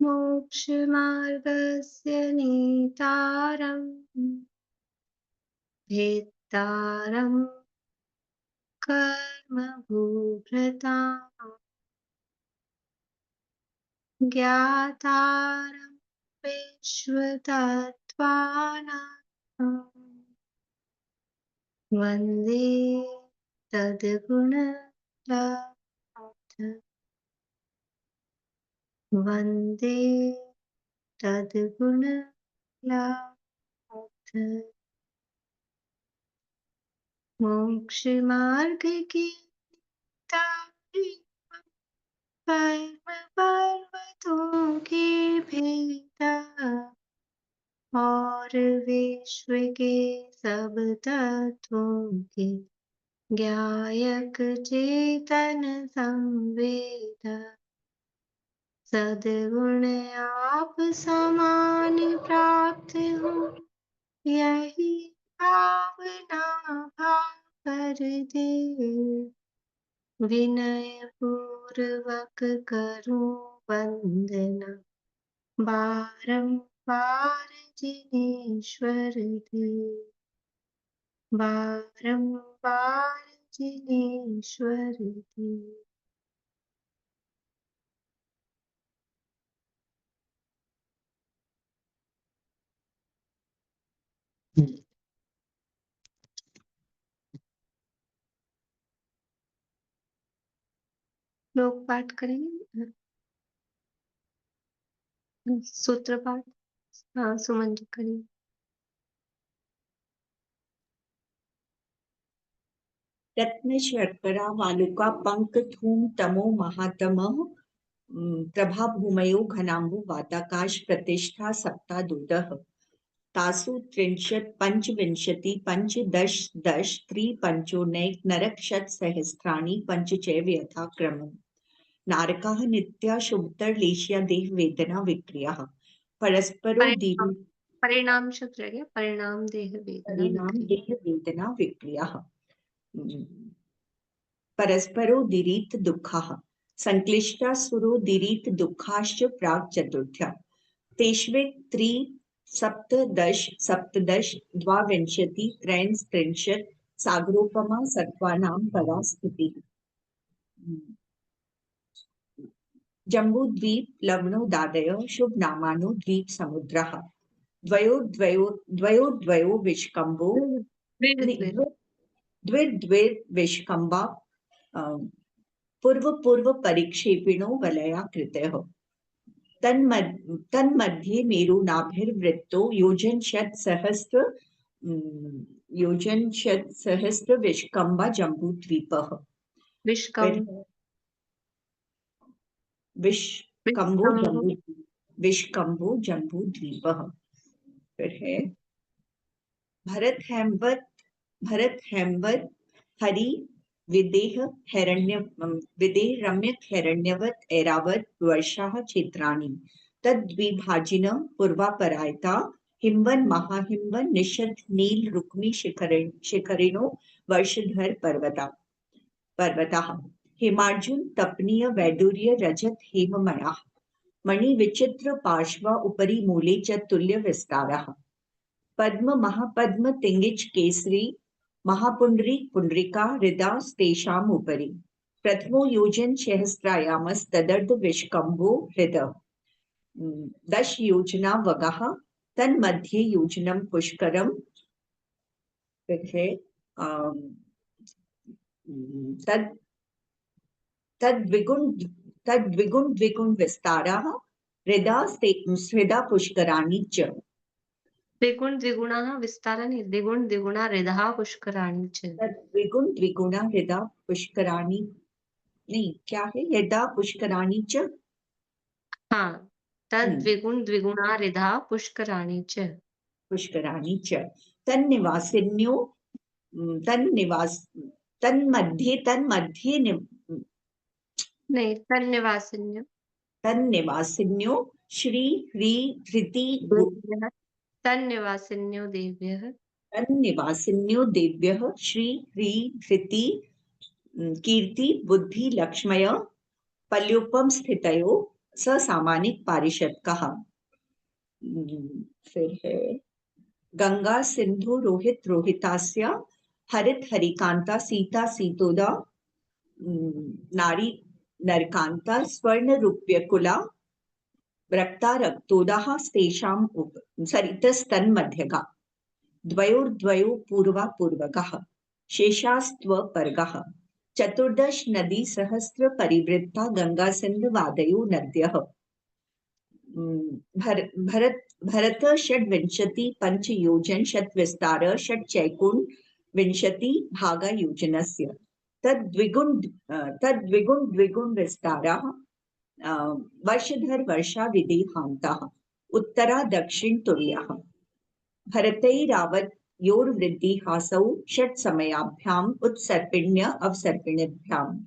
मोक्षमार्गस्य नेतारम् भेत्तारं कर्मभूभृताम् ज्ञातारं विश्वतत्त्वानां वन्दे तद्गुणलब्धं वन्दे तद्गुणलब्धं मोक्षमार्ग की तारी कर्म पर्वतों के भीतर और विश्व के सब तत्वों के ज्ञायक चेतन संवेदक सद्गुण आप समान प्राप्त हो यही भावना भाव कर दे विनय पूर्वक करूं वंदना बारंबार जिनेश्वर दे बारंबार जिनेश्वर दे। लोग पाठ करेंगे सूत्र पाठ। हाँ सुमन जी करिए। रत्न शर्करा वालुका पंक थूम तमो महातमः प्रभा भूमयो घनाम्बु वाताकाश प्रतिष्ठा सप्तादुदः तासु त्रिंशत् पंचविंशति पंचदश दश त्रिपंचोनैक नरक शत सहस्राणि पंच चैव यथाक्रमम् नारकाः नित्या शुभतर लेश्या देह वेदना विक्रियाः परस्परो परिणाम शब्द रह गया परिणाम देह वेदना विक्रियाः परस्परो दिरीत दुःखाः संक्लिष्टा सुरो दिरीत दुःखाश्च प्राक् चतुर्थ्या तेष्वेक त्रि सप्तदश सप्तदश द्वाविंशति त्रैंस्त्रिंशत् सागरोपमा सत्त्वानां परा स्थितिः जम्बूद्वीप लवणोदादयः शुभनामानो द्वीप समुद्रः द्वयो विष्कम्भो द्विर्द्विर्विष्कम्भा पूर्व परिक्षेपिणो वलया कृतः तन्मध्ये मेरुनाभिर्वृत्तो योजन शत सहस्र विष्कम्भा जम्बूद्वीपः विष्कम्भो जम्बूद्वीपः। फिर है भरत हेमवत हरि विदेह रम्यक हिरण्यवत ऐरावत वर्षाः क्षेत्राणि तद्विभाजिन पूर्वापरायता हिमवन महाहिमवन निषद नील रुक्मी शिखरिणो वर्षधर पर्वताः हिमार्जुन तपनीय वैडूर्य रजत हेममयाः मणि विचित्र पार्श्वा उपरि मूले च तुल्य विस्तारः पद्म महापद्म तिंगिच केसरी महापुंडरी पुंडरीका हृदा तेषाम् उपरि प्रथमो योजन सहस्रायामस्तदर्ध विष्कम्भो हृद 10 योजना वगः तन्मध्ये योजनं पुष्करम् तद्विगुण विस्तारः हृदा पुष्कराणि च द्विगुण द्विगुणा विस्तारः द्विगुण द्विगुणा हृदः पुष्कराणि च द्विगुण द्विगुणा हृदा पुष्कराणि नहीं क्या है हृदा पुष्कराणि च हाँ तद्विगुण द्विगुणा हृदः पुष्कराणि च तन्निवासिन्यो तन्मध्ये नहीं तन्निवासिन्यो श्री ह्री धृति तन्निवासिन्यो देव्यः श्री ह्री धृति कीर्ति बुद्धि लक्ष्मय पल्योपम स्थितयो ससामानिक पारिषदकः। फिर है गंगा सिंधु रोहित रोहितास्य हरित हरिकांता सीता सीतोदा नारी नरकांता स्वर्ण रूप्यकुला रक्ता रक्तोदाः तेषाम् सरितस्तन्मध्यगा द्वयोर्द्वयो पूर्वा पूर्वकः शेषास्त्वपर्गः चतुर्दश नदी सहस्र परिवृत्ता गंगा सिंधु वादयो नद्यः। भरत भरत षड्विंशति पंच योजन शत विस्तार षट चैकोन विंशति भागा योजनस्य तद्विगुण द्विगुण विस्तारः वर्षधर वर्षा विदेहान्ताः उत्तरा दक्षिण तुर्याः भरतैरावत योर्वृद्धिहासौ षट समयाभ्याम उत्सर्पिण्य अवसर्पिणीभ्याम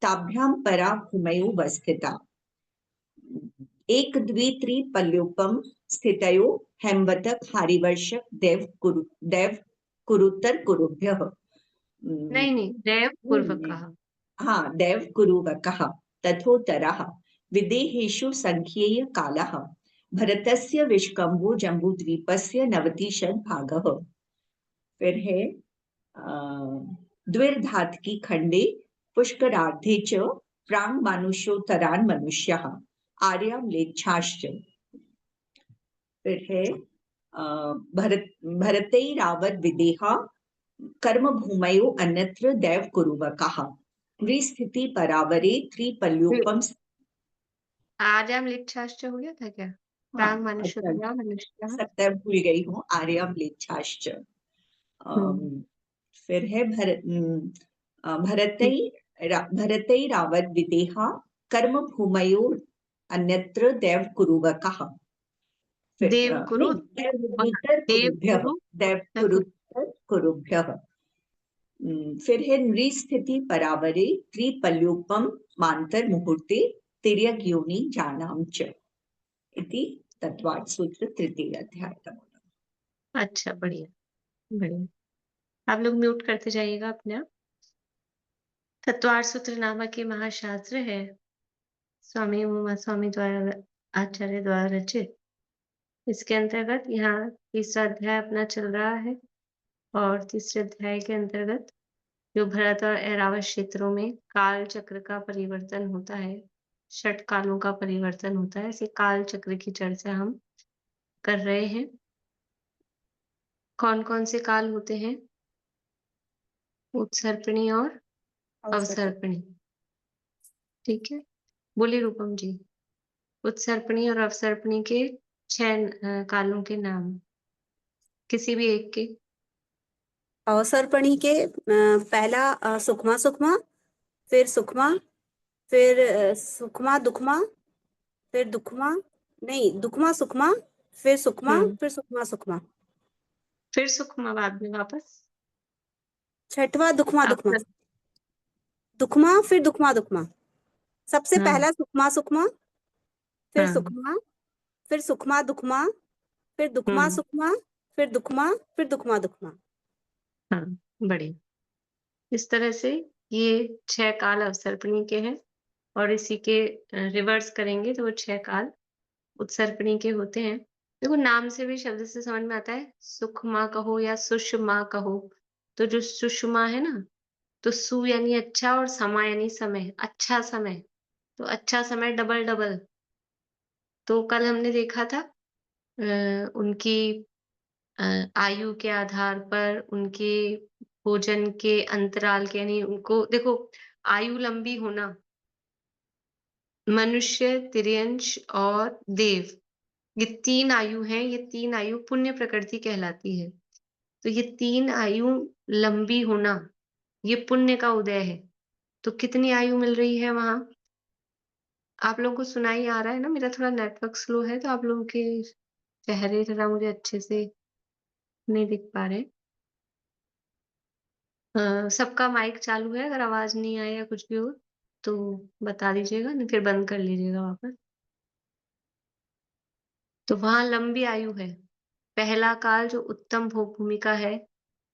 ताभ्याम परा भूमयो वस्थिता एक द्वि त्रि पल्योपम स्थितयो हेमवतक हारिवर्षक देव कुरुत्तर कुरुभ्यः। नहीं देव पूर्वकः। हाँ देव कुरुवकः तथोत्तरः विदेहेषु संख्येय कालः भरतस्य विष्कम्भो जम्बूद्वीपस्य 90 भागः। फिर है द्विर्धातकी खंडे पुष्करार्धे च प्रांग मानुष्योत्तरान् मनुष्यः आर्याम्लेच्छाश्च। फिर है भरतैरावत विदेहा कर्म भूमयो अन्यत्र दैव कुरुवकः स्थिति परावरे त्रिपल्योपम। आर्याम्लेच्छाश्च हो गया था क्या? प्रांग मनुष्योत्तरा मनुष्यः। सत्तर भूल गई हूँ आर्याम्लेच्छाश्च। फिर है भरतैरावत विदेहा कर्म भूमयो अन्यत्र दैव कुरुवकः। देवकुरुत्तर कुरुभ्यः। फिर है नृस्थिति परावरे त्रिपल्योपम मांतर मुहूर्ते तिर्यक योनि जानाम च इति तत्वार्थ सूत्र तृतीय अध्याय। अच्छा बढ़िया बढ़िया। आप लोग म्यूट करते जाइएगा अपने आप। तत्वार्थ सूत्र नामक ये महाशास्त्र है स्वामी उमा स्वामी द्वारा आचार्य द्वारा रचित। इसके अंतर्गत यहाँ तीसरा अध्याय अपना चल रहा है और तीसरे अध्याय के अंतर्गत जो भरत और ऐरावत क्षेत्रों में काल चक्र का परिवर्तन होता है, षट कालों का परिवर्तन होता है, इसे काल चक्र की चर्चा हम कर रहे हैं। कौन कौन से काल होते हैं? उत्सर्पिणी और अवसर्पिणी। ठीक है, बोलिए रूपम जी। उत्सर्पिणी और अवसर्पिणी के 6 कालों के नाम, किसी भी एक के। अवसर्पणी के पहला सुखमा सुखमा, फिर सुखमा, फिर सुखमा दुखमा, फिर दुखमा नहीं दुखमा सुखमा, फिर सुखमा, फिर सुखमा सुखमा, फिर सुखमा बाद में वापस। छठवा दुखमा दुखमा, दुखमा फिर दुखमा दुखमा। सबसे पहला सुखमा सुखमा, फिर सुखमा, फिर सुखमा दुखमा, फिर दुखमा सुखमा, फिर दुखमा, फिर दुखमा दुखमा। हाँ बढ़िया। इस तरह से ये 6 काल अवसर्पिणी के हैं और इसी के रिवर्स करेंगे तो वो 6 काल उत्सर्पिणी के होते हैं। देखो नाम से भी शब्द से समझ में आता है, सुखमा कहो या सुषमा कहो, तो जो सुषमा है ना, तो सु यानी अच्छा और समा यानी समय, अच्छा समय, तो अच्छा समय डबल डबल। तो कल हमने देखा था उनकी आयु के आधार पर उनके भोजन के अंतराल के, यानी उनको देखो आयु लंबी होना, मनुष्य, तिर्यंश और देव, ये 3 आयु हैं, ये 3 आयु पुण्य प्रकृति कहलाती है। तो ये 3 आयु लंबी होना, ये पुण्य का उदय है। तो कितनी आयु मिल रही है वहां? आप लोगों को सुनाई आ रहा है ना? मेरा थोड़ा नेटवर्क स्लो है तो आप लोगों के चेहरे जरा मुझे अच्छे से नहीं दिख पा रहे। सबका माइक चालू है, अगर आवाज नहीं आए या कुछ भी हो तो बता दीजिएगा, नहीं फिर बंद कर लीजिएगा वापस। तो वहां लंबी आयु है। पहला काल जो उत्तम भोग भूमिका है,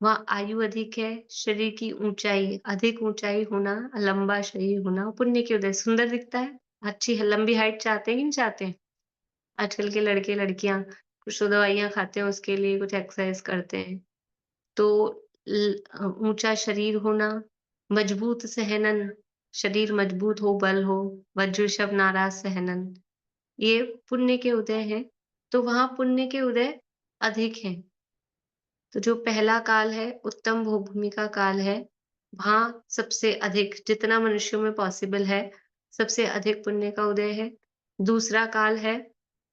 वहां आयु अधिक है, शरीर की ऊंचाई, अधिक ऊंचाई होना, लंबा शरीर होना, पुण्य के उदय, सुंदर दिखता है अच्छी लंबी हाइट चाहते हैं कि नहीं चाहते? आजकल के लड़के लड़कियां कुछ तो दवाइयां खाते हैं उसके लिए, कुछ एक्सरसाइज करते हैं। तो ऊंचा शरीर होना, मजबूत सहनन, शरीर मजबूत हो, बल हो, वज्र शव नाराज सहनन, ये पुण्य के उदय हैं। तो वहां पुण्य के उदय अधिक हैं। तो जो पहला काल है उत्तम भोग भूमि का काल है, वहां सबसे अधिक जितना मनुष्यों में पॉसिबल है सबसे अधिक पुण्य का उदय है। दूसरा काल है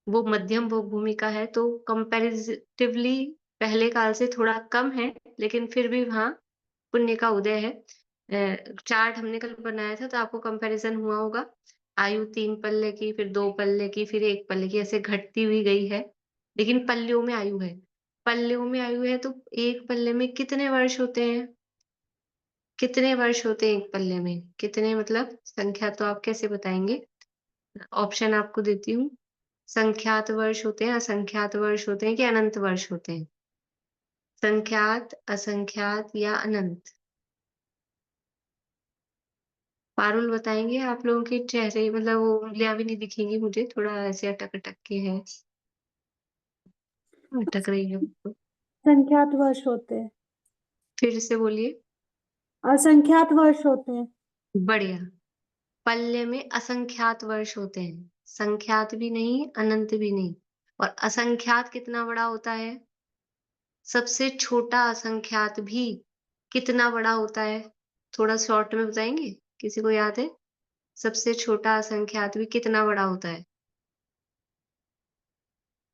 वो मध्यम भोग भूमि का है, तो कंपैरेटिवली पहले काल से थोड़ा कम है, लेकिन फिर भी वहां पुण्य का उदय है। चार्ट हमने कल बनाया था तो आपको कंपैरिजन हुआ होगा। आयु 3 पल्ले की, फिर 2 पल्ले की, फिर 1 पल्ले की, ऐसे घटती हुई गई है। लेकिन पल्लियों में आयु है। पल्लियों में आयु है तो 1 पल्ले में कितने वर्ष होते हैं? कितने वर्ष होते हैं 1 पल्ले में? कितने मतलब संख्या तो आप कैसे बताएँगे? ऑप्शन आपको देती हूँ। संख्यात वर्ष होते हैं, असंख्यात वर्ष होते हैं कि अनंत वर्ष होते हैं? संख्यात, असंख्यात या अनंत? पारुल बताएँगे? आप लोगों के चेहरे मतलब वो उँगलियाँ भी नहीं दिखेंगी मुझे, थोड़ा ऐसे अटक-अटक के है। अटक रही है तो। संख्यात वर्ष होते हैं। फिर से बोलिए। असंख्यात वर्ष होते हैं। बढ़िया। पल्ले में असंख्यात वर्ष होते हैं। संख्यात भी नहीं, अनंत भी नहीं। और असंख्यात कितना बड़ा होता है? सबसे छोटा असंख्यात भी कितना बड़ा होता है? थोड़ा शॉर्ट में बताएँगे? किसी को याद है? सबसे छोटा असंख्यात भी कितना बड़ा होता है?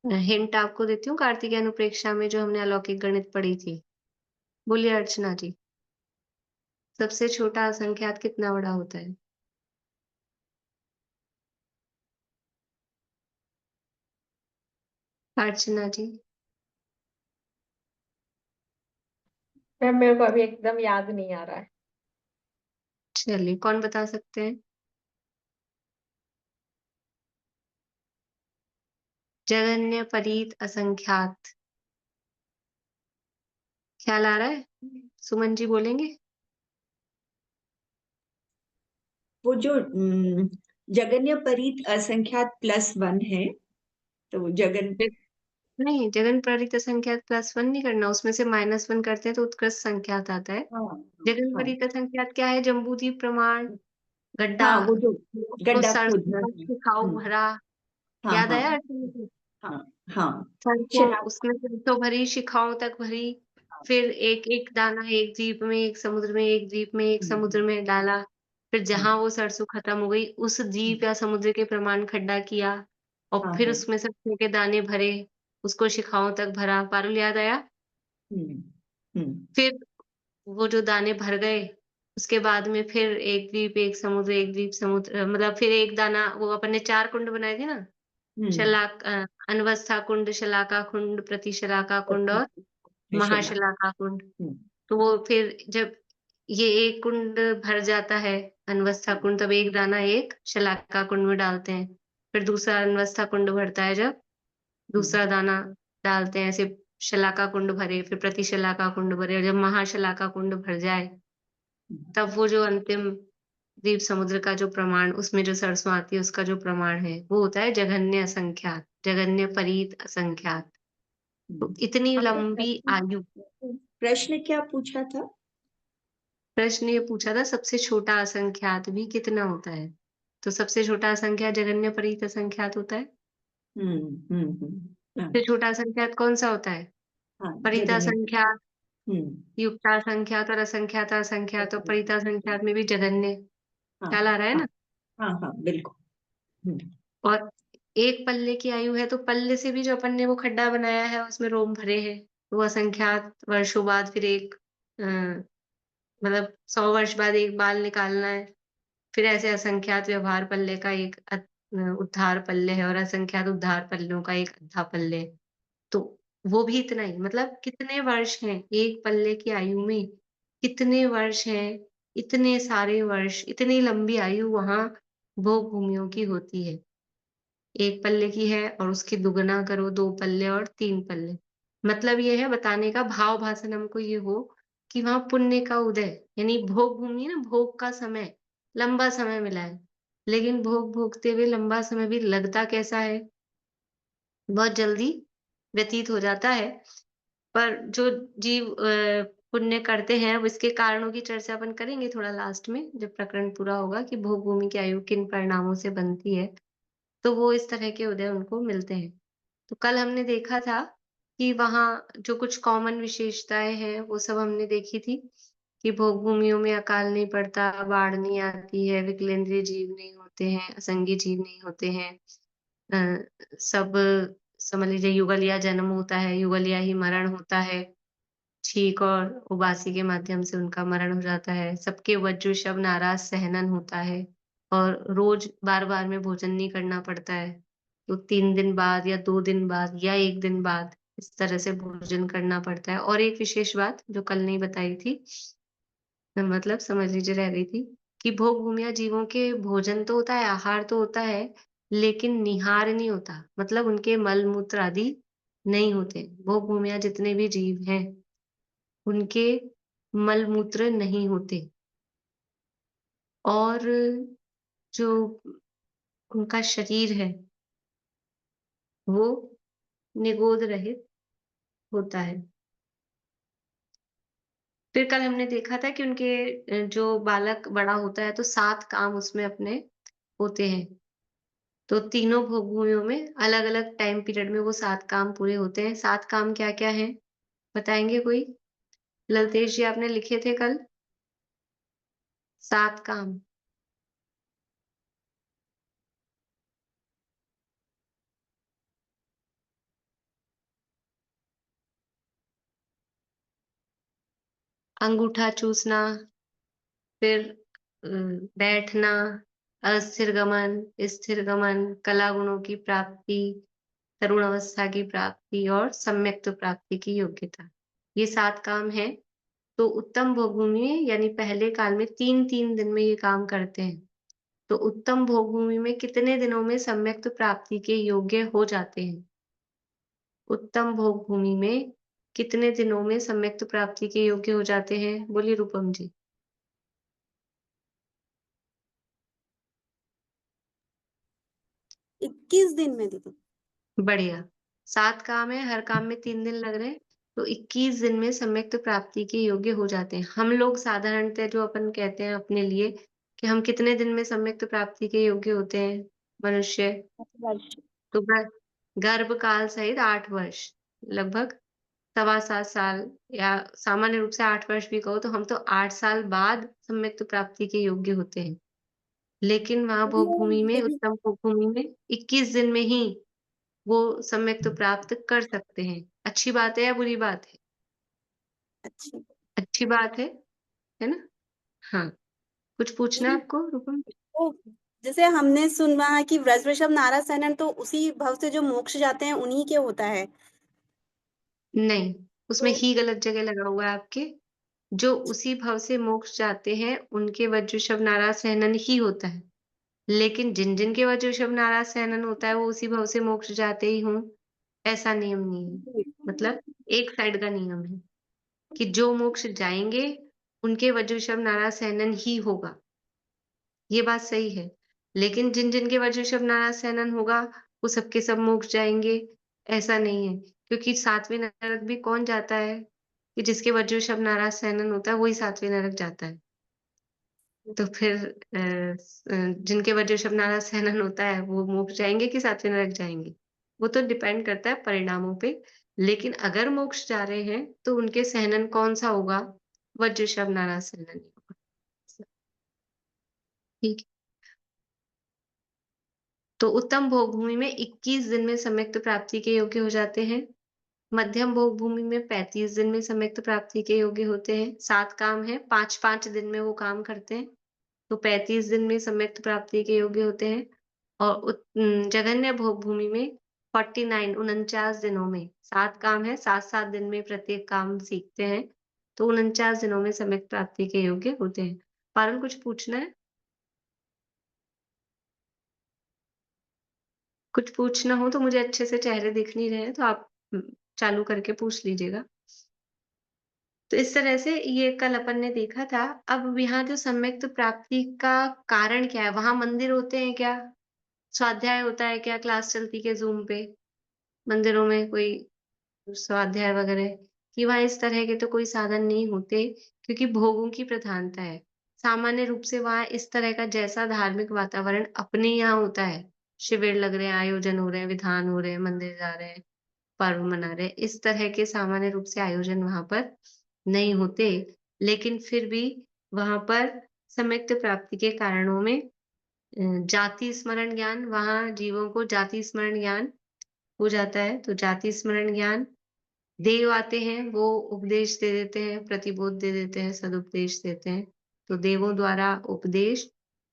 हिंट आपको देती हूँ, कार्तिकेय अनुप्रेक्षा में जो हमने अलौकिक गणित पढ़ी थी। बोलिए अर्चना जी। सबसे छोटा असंख्यात कितना बड़ा होता है? अर्चना जी। मैम मेरे को अभी एकदम याद नहीं आ रहा है। चलिए, कौन बता सकते हैं? जगन्य परीत असंख्यात। ख्याल आ रहा है? सुमन जी बोलेंगे? वो जो जगन्य परीत असंख्यात +1 है, तो जगन नहीं, जगन परीत असंख्यात +1 नहीं करना, उसमें से -1 करते हैं तो उत्कृष्ट संख्यात आता है। हाँ जगन हाँ परीत असंख्यात क्या है? जम्बूद्वीप प्रमाण, गड्ढा, हाँ, वो जो उसको गड्ढा खोदना सरसों है। शिखाऊ भरा, हाँ याद हाँ आया अर्चना जी? हाँ हाँ। सरसों शराब। उसमें सरसों भरी, शिखाओं तक भरी, फिर एक-एक दाना एक द्वीप में, एक समुद्र में, एक द्वीप में, एक समुद्र में डाला। फिर जहाँ वो सरसों खत्म हो गई, उस द्वीप या समुद्र के प्रमाण खड्डा किया और हाँ फिर हाँ। उसमें सरसों के दाने भरे, उसको शिखाओं तक भरा। पारुल याद आया? हम्म हम्म फिर वो जो दाने भर गए, उसके बाद में फिर एक द्वीप, एक समुद्र, एक द्वीप, समुद्र मतलब फिर एक दाना वो अपन ने 4 कुंड बनाए थे ना? हम्म। अनवस्था कुंड, शलाका कुंड, प्रतिशलाका कुंड और त्रिशला। महाशलाका कुंड। हम्म तो वो फिर जब ये एक कुंड भर जाता है अनवस्था कुंड, तब एक दाना एक शलाका कुंड में डालते हैं। फिर दूसरा अनवस्था कुंड भरता है जब दूसरा दाना डालते हैं, ऐसे शलाका कुंड भरे, फिर प्रतिशलाका कुंड भरे और जब महाशलाका कुंड भर जाए, तब वो जो अंतिम द्वीप समुद्र का जो प्रमाण उसमें जो सरसों आती है उसका जो प्रमाण है, वो होता है जघन्य असंख्यात, जघन्य परीत असंख्यात। तो इतनी आपका लंबी आयु। प्रश्न क्या पूछा था? प्रश्न ये पूछा था सबसे छोटा असंख्यात भी कितना होता है? तो सबसे छोटा असंख्यात जघन्य परीत असंख्यात होता है। हाँ सबसे छोटा असंख्यात कौन सा होता है? हाँ, परिता जगन्य। संख्यात, हम्म युक्ता संख्यात और असंख्यात असंख्यात और परिता संख्यात में भी जघन्य। हाँ ख्याल आ रहा है हाँ ना? हाँ हाँ, बिल्कुल। हम्म और एक पल्ले की आयु है तो पल्ले से भी जो अपन ने वो खड्डा बनाया है उसमें रोम भरे हैं, वो असंख्यात वर्षों बाद फिर एक मतलब 100 वर्ष बाद एक बाल निकालना है। फिर ऐसे असंख्यात व्यवहार पल्ले का एक उद्धार पल्ले है और असंख्यात उद्धार पल्लों का एक अद्धा पल्ले है। तो वो भी इतना ही मतलब कितने वर्ष हैं एक पल्ले की आयु में, कितने वर्ष हैं, इतने सारे वर्ष, इतनी लंबी आयु वहां भोग भूमियों की होती है। 1 पल्ले की है और उसकी दुगुना करो 2 पल्ले और 3 पल्ले। मतलब ये है बताने का भाव भाषण हमको ये हो कि वहाँ पुण्य का उदय यानी भोग भूमि है ना, भोग का समय, लंबा समय मिला है। लेकिन भोग भोगते हुए लंबा समय भी लगता कैसा है? बहुत जल्दी व्यतीत हो जाता है। पर जो जीव पुण्य करते हैं, अब इसके कारणों की चर्चा अपन करेंगे थोड़ा लास्ट में, जब प्रकरण पूरा होगा कि भोग भूमि की आयु किन परिणामों से बनती है, तो वो इस तरह के उदय उनको मिलते हैं। तो कल हमने देखा था कि वहाँ जो कुछ कॉमन विशेषताएँ हैं, वो सब हमने देखी थी कि भोग भूमियों में अकाल नहीं पड़ता, बाढ़ नहीं आती है, विकलेंद्रीय जीव नहीं होते हैं, असंगी जीव नहीं होते हैं। सब समझ लीजिए युगल या जन्म होता है, युगल या ही मरण होता है। छींक और उबासी के माध्यम से उनका मरण हो जाता है। सबके वज्र शव नाराज़ सहनन होता है और रोज़ बार-बार में भोजन नहीं करना पड़ता है। तो 3 दिन बाद या 2 दिन बाद या 1 दिन बाद इस तरह से भोजन करना पड़ता है। और एक विशेष बात जो कल नहीं बताई थी, मतलब समझ लीजिए रह गई थी, कि भोग भूमिया जीवों के भोजन तो होता है, आहार तो होता है, लेकिन निहार नहीं होता। मतलब उनके मल-मूत्र आदि नहीं होते। भोग भूमिया जितने भी जीव हैं, उनके मल-मूत्र नहीं होते और जो उनका शरीर है, वो निगोद रहित होता है। फिर कल हमने देखा था कि उनके जो बालक बड़ा होता है, तो 7 काम उसमें अपने होते हैं। तो तीनों भोग भूमियों में अलग-अलग टाइम पीरियड में वो 7 काम पूरे होते हैं। 7 काम क्या-क्या हैं? बताएँगे कोई? ललतेश जी आपने लिखे थे कल 7 काम। अंगूठा चूसना, फिर बैठना, अस्थिर गमन, स्थिर गमन, कला गुणों की प्राप्ति, तरुण अवस्था की प्राप्ति और सम्यक्त्व प्राप्ति की योग्यता। ये 7 काम हैं। तो उत्तम भोग भूमि में यानी पहले काल में 3-3 दिन में ये काम करते हैं। तो उत्तम भोग भूमि में कितने दिनों में सम्यक्त्व प्राप्ति के योग्य हो जाते हैं? उत्तम भोग भूमि में कितने दिनों में सम्यक्त्व प्राप्ति के योग्य हो जाते हैं? बोलिए रूपम जी। 21 दिन में दीदी। बढ़िया। 7 काम है, हर काम में 3 दिन लग रहे हैं, तो 21 दिन में सम्यक्त्व प्राप्ति के योग्य हो जाते हैं। हम लोग साधारणतः जो अपन कहते हैं अपने लिए कि हम कितने दिन में सम्यक्त्व प्राप्ति के योग्य होते हैं मनुष्य? वर्ष। तो गर्भ काल सहित 8 वर्ष, लगभग सवा 7 साल या सामान्य रूप से 8 वर्ष भी कहो तो हम तो 8 साल बाद सम्यक्त्व प्राप्ति के योग्य होते हैं। लेकिन वहाँ भोग भूमि में, दीदी उत्तम भोग भूमि में 21 दिन में ही वो सम्यक्त्व प्राप्त कर सकते हैं। अच्छी बात है या बुरी बात है? अच्छी। अच्छी बात है ना? हाँ, कुछ पूछना है दीदी आपको रूपम? वो जैसे हमने सुना है कि व्रज वृषभ नारद सैनन तो उसी भव से जो मोक्ष जाते हैं उन्हीं के होता है। नहीं, उसमें तो ही गलत जगह लगा हुआ है आपके। जो उसी भव से मोक्ष जाते हैं, उनके वज्रऋषभ नाराज सहनन ही होता है। लेकिन जिन-जिन के वज्रऋषभ नाराज सहनन होता है, वो उसी भव से मोक्ष जाते ही हों, ऐसा नियम नहीं है। मतलब एक साइड का नियम है कि जो मोक्ष जाएँगे, उनके वज्रऋषभ नाराज सहनन ही होगा। ये बात सही है। लेकिन जिन-जिन के वज्रऋषभ नाराज सहनन होगा, वो सबके सब मोक्ष जाएँगे, ऐसा नहीं है। क्योंकि 7वें नरक भी कौन जाता है? कि जिसके वज्रऋषभ नाराज सहनन होता है, वही 7वें नरक जाता है। तो फिर जिनके वज्रऋषभ नाराज सहनन होता है, वो मोक्ष जाएँगे कि 7वें नरक जाएँगे? वो तो डिपेंड करता है परिणामों पे। लेकिन अगर मोक्ष जा रहे हैं, तो उनके सहनन कौन-सा होगा? वज्रऋषभ नाराज सहनन ही होगा। ठीक है। तो उत्तम भोग भूमि में 21 दिन में सम्यक्त्व प्राप्ति के योग्य हो जाते हैं। मध्यम भोग भूमि में 35 दिन में सम्यक्त्व प्राप्ति के योग्य होते हैं। 7 काम हैं, 5-5 दिन में वो काम करते हैं, तो 35 दिन में सम्यक्त्व प्राप्ति के योग्य होते हैं। और जघन्य भोग भूमि में 49 49 दिनों में 7 काम है, 7-7 दिन में प्रत्येक काम सीखते हैं, तो 49 दिनों में सम्यक् प्राप्ति के योग्य होते हैं। पारुल कुछ पूछना है? कुछ पूछना हो तो मुझे, अच्छे से चेहरे दिख नहीं रहे हैं, तो आप चालू करके पूछ लीजिएगा। तो इस तरह से ये कल अपन ने देखा था। अब यहाँ जो सम्यक्त प्राप्ति का कारण क्या है? वहाँ मंदिर होते हैं क्या? स्वाध्याय होता है क्या? क्लास चलती है ज़ूम पे? मंदिरों में कोई स्वाध्याय वगैरह? कि वहाँ इस तरह के तो कोई साधन नहीं होते, क्योंकि भोगों की प्रधानता है। सामान्य रूप से वहाँ इस तरह का जैसा धार्मिक वातावरण अपने यहाँ होता है, शिविर लग रहे हैं, आयोजन हो रहे हैं, विधान हो रहे हैं, मंदिर जा रहे हैं, पर्व मना रहे हैं, इस तरह के सामान्य रूप से आयोजन वहाँ पर नहीं होते। लेकिन फिर भी वहाँ पर सम्यक्त प्राप्ति के कारणों में जाति स्मरण ज्ञान, वहाँ जीवों को जाति स्मरण ज्ञान हो जाता है। तो जाति स्मरण ज्ञान, देव आते हैं, वो उपदेश दे देते हैं, प्रतिबोध दे देते हैं, सदुपदेश देते हैं। तो देवों द्वारा उपदेश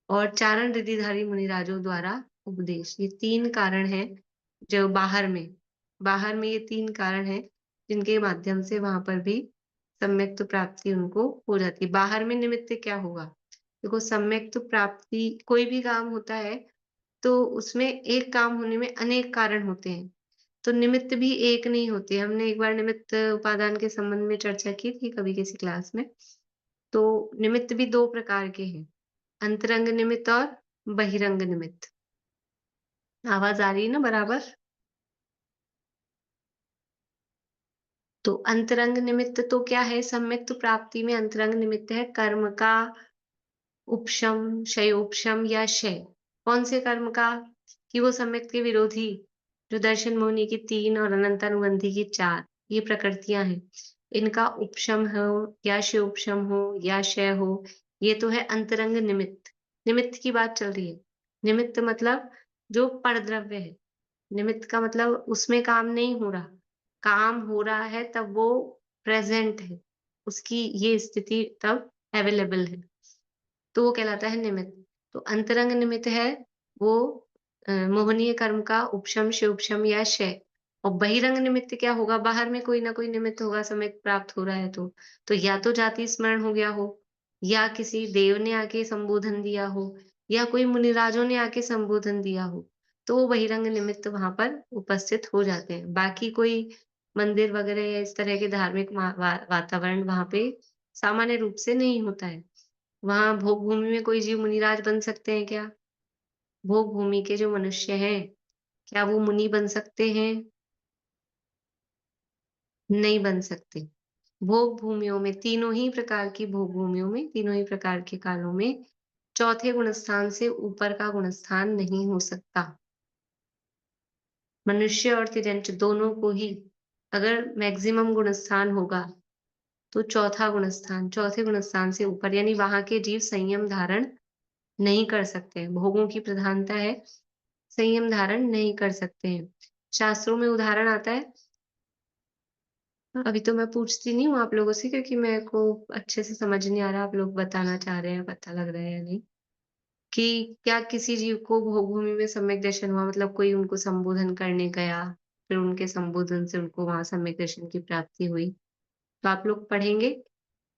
और चारण रिधिधारी मुनिराजों द्वारा उपदेश, ये 3 कारण हैं जो बाहर में ये 3 कारण हैं जिनके माध्यम से वहां पर भी सम्यक्त प्राप्ति उनको हो जाती है। बाहर में निमित्त क्या होगा? देखो, सम्यक्त प्राप्ति कोई भी काम होता है तो उसमें एक काम होने में अनेक कारण होते हैं, तो निमित्त भी एक नहीं होते। हमने एक बार निमित्त उपादान के संबंध में चर्चा की थी कभी किसी क्लास में। तो निमित्त भी 2 प्रकार के हैं, अंतरंग निमित्त और बहिरंग निमित्त। आवाज आ रही है ना बराबर? तो अंतरंग निमित्त तो क्या है? सम्यक्त प्राप्ति में अंतरंग निमित्त है कर्म का उपशम, क्षयोपशम या क्षय। कौन से कर्म का? कि वो सम्यक्त के विरोधी, जो दर्शन मोहिनी की 3 और अनंतानुबंधी की 4, ये प्रकृतियां हैं, इनका उपशम हो या क्षयोपशम हो या क्षय हो, ये तो है अंतरंग निमित्त। निमित्त की बात चल रही है। निमित्त मतलब जो परद्रव्य है। निमित्त का मतलब उसमें काम नहीं हो रहा, काम हो रहा है तब वो प्रेजेंट है, उसकी ये स्थिति तब अवेलेबल है, तो वो कहलाता है निमित्त। तो अंतरंग निमित्त है वो मोहनीय कर्म का उपशम, शिवोपशम या क्षय। और बहिरंग निमित्त क्या होगा? बाहर में कोई ना कोई निमित्त होगा, समय प्राप्त हो रहा है तो या तो जाति स्मरण हो गया हो, या किसी देव ने आके संबोधन दिया हो, या कोई मुनिराजों ने आके संबोधन दिया हो, तो वो बहिरंग निमित्त वहां पर उपस्थित हो जाते हैं। बाकी कोई मंदिर वगैरह या इस तरह के धार्मिक वातावरण वहां पे सामान्य रूप से नहीं होता है। वहाँ भोग भूमि में कोई जीव मुनिराज बन सकते हैं क्या? भोग भूमि के जो मनुष्य हैं, क्या वो मुनि बन सकते हैं? नहीं बन सकते। भोग भूमियों में, तीनों ही प्रकार की भोग भूमियों में, तीनों ही प्रकार के कालों में चौथे गुणस्थान से ऊपर का गुणस्थान नहीं हो सकता। मनुष्य और तिर्यंच दोनों को ही अगर मैक्सिमम गुणस्थान होगा तो चौथे गुणस्थान से ऊपर, यानी वहां के जीव संयम धारण नहीं कर सकते हैं। भोगों की प्रधानता है, संयम धारण नहीं कर सकते हैं। शास्त्रों में उदाहरण आता है, अभी तो मैं पूछती नहीं हूँ आप लोगों से क्योंकि मेरे को अच्छे से समझ नहीं आ रहा आप लोग बताना चाह रहे हैं, पता लग रहा है या नहीं, कि क्या किसी जीव को भोग भूमि में सम्यक दर्शन हुआ, मतलब कोई उनको संबोधन करने गया, फिर उनके संबोधन से उनको वहां सम्यक दर्शन की प्राप्ति हुई। तो आप लोग पढ़ेंगे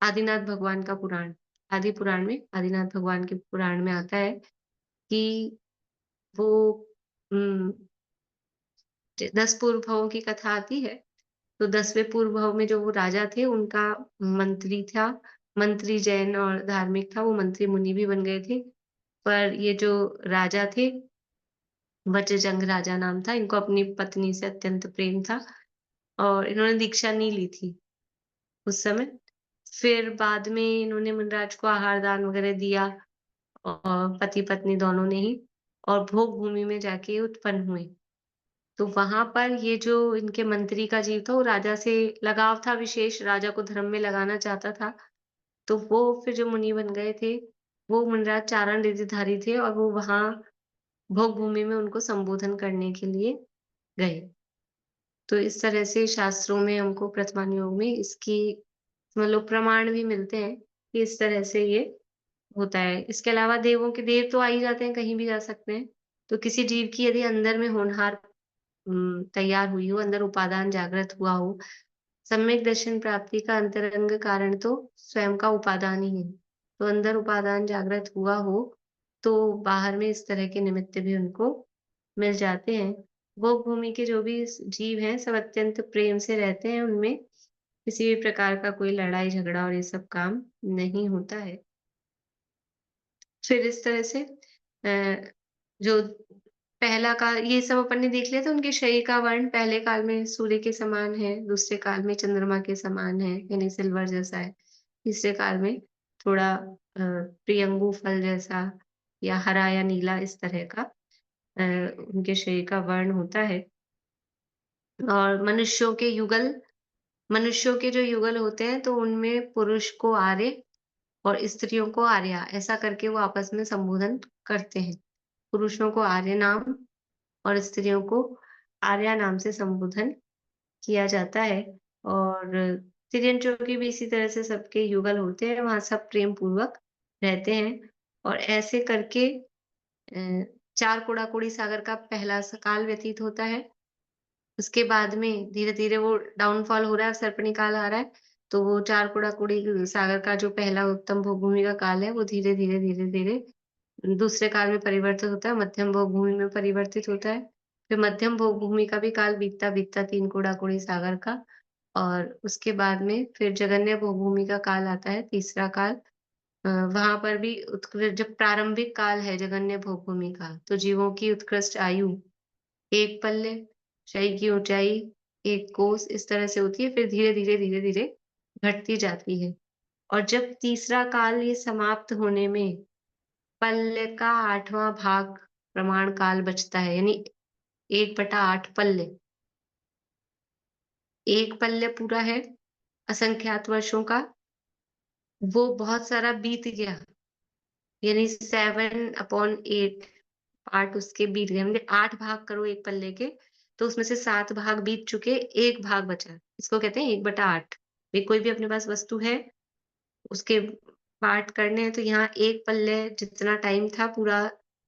आदिनाथ भगवान का पुराण, आदि पुराण में, आदिनाथ भगवान के पुराण में आता है कि वो 10 पूर्व भावों की कथा आती है। तो 10वें पूर्व भाव में जो वो राजा थे, उनका मंत्री था, मंत्री जैन और धार्मिक था, वो मंत्री मुनि भी बन गए थे। पर ये जो राजा थे, वज्रजंग राजा नाम था, इनको अपनी पत्नी से अत्यंत प्रेम था और इन्होंने दीक्षा नहीं ली थी उस समय। फिर बाद में इन्होंने मुनिराज को आहार दान वगैरह दिया और पति पत्नी दोनों ने ही, और भोग भूमि में जाके उत्पन्न हुए। तो वहां पर ये जो इनके मंत्री का जीव था, वो राजा से लगाव था विशेष, राजा को धर्म में लगाना चाहता था। तो वो फिर जो मुनि बन गए थे, वो मुनिराज चारण रिधिधारी थे और वो वहां भोग भूमि में उनको संबोधन करने के लिए गए। तो इस तरह से शास्त्रों में हमको प्रथमान योग में इसकी मतलब प्रमाण भी मिलते हैं कि इस तरह से ये होता है। इसके अलावा देवों के, देव तो आ ही जाते हैं, कहीं भी जा सकते हैं। तो किसी जीव की यदि अंदर में होनहार तैयार हुई हो, अंदर उपादान जागृत हुआ हो, सम्यक दर्शन प्राप्ति का अंतरंग कारण तो स्वयं का उपादान ही है। तो अंदर उपादान जागृत हुआ हो तो बाहर में इस तरह के निमित्त भी उनको मिल जाते हैं। भोग भूमि के जो भी जीव हैं, सब अत्यंत प्रेम से रहते हैं उनमें, किसी भी प्रकार का कोई लड़ाई झगड़ा और ये सब काम नहीं होता है। फिर इस तरह से जो पहला काल ये सब अपन ने देख लिया था, उनके शरीर का वर्ण पहले काल में सूर्य के समान है, दूसरे काल में चंद्रमा के समान है, यानी सिल्वर जैसा है। तीसरे काल में थोड़ा प्रियंगु फल जैसा या हरा या नीला इस तरह का उनके शरीर का वर्ण होता है। और मनुष्यों के जो युगल होते हैं, तो उनमें पुरुष को आर्य और स्त्रियों को आर्या, ऐसा करके वो आपस में संबोधन करते हैं। पुरुषों को आर्य नाम और स्त्रियों को आर्या नाम से संबोधन किया जाता है। और तिर्यंचों के भी इसी तरह से सबके युगल होते हैं, वहाँ सब प्रेम पूर्वक रहते हैं। और ऐसे करके 4 कोड़ा-कोड़ी सागर का पहला काल व्यतीत होता है। उसके बाद में धीरे-धीरे वो डाउनफॉल हो रहा है, सर्पणी काल आ रहा है, तो वो 4 कोड़ा-कोड़ी सागर का जो पहला उत्तम भोग भूमि का काल है, वो धीरे-धीरे, धीरे-धीरे दूसरे काल में परिवर्तित होता है, मध्यम भोग भूमि में परिवर्तित होता है। फिर मध्यम भोग भूमि का भी काल बीतता-बीतता 3 कोड़ा-कोड़ी सागर का, और उसके बाद में फिर जगन्य भोग भूमि का काल आता है, तीसरा काल। वहाँ पर भी जब प्रारंभिक काल है जगन्य भोग भूमि का, तो जीवों की उत्कृष्ट आयु 1 पल्ले, शरीर की ऊँचाई 1 कोस इस तरह से होती है, फिर धीरे-धीरे, धीरे-धीरे घटती जाती है। और जब तीसरा काल ये समाप्त होने में पल्ले का 8वां भाग प्रमाण काल बचता है, यानी 1/8 पल्ले। 1 पल्ले पूरा है असंख्यात वर्षों का, वो बहुत सारा बीत गया, यानी 7/8 पार्ट उसके बीत गए, मतलब 8 भाग करो 1 पल्ले के, तो उसमें से 7 भाग बीत चुके, 1 भाग बचा। इसको कहते हैं 1/8। भई कोई भी अपने पास वस्तु है, उसके पार्ट करने हैं, तो यहाँ 1 पल्ले जितना टाइम था पूरा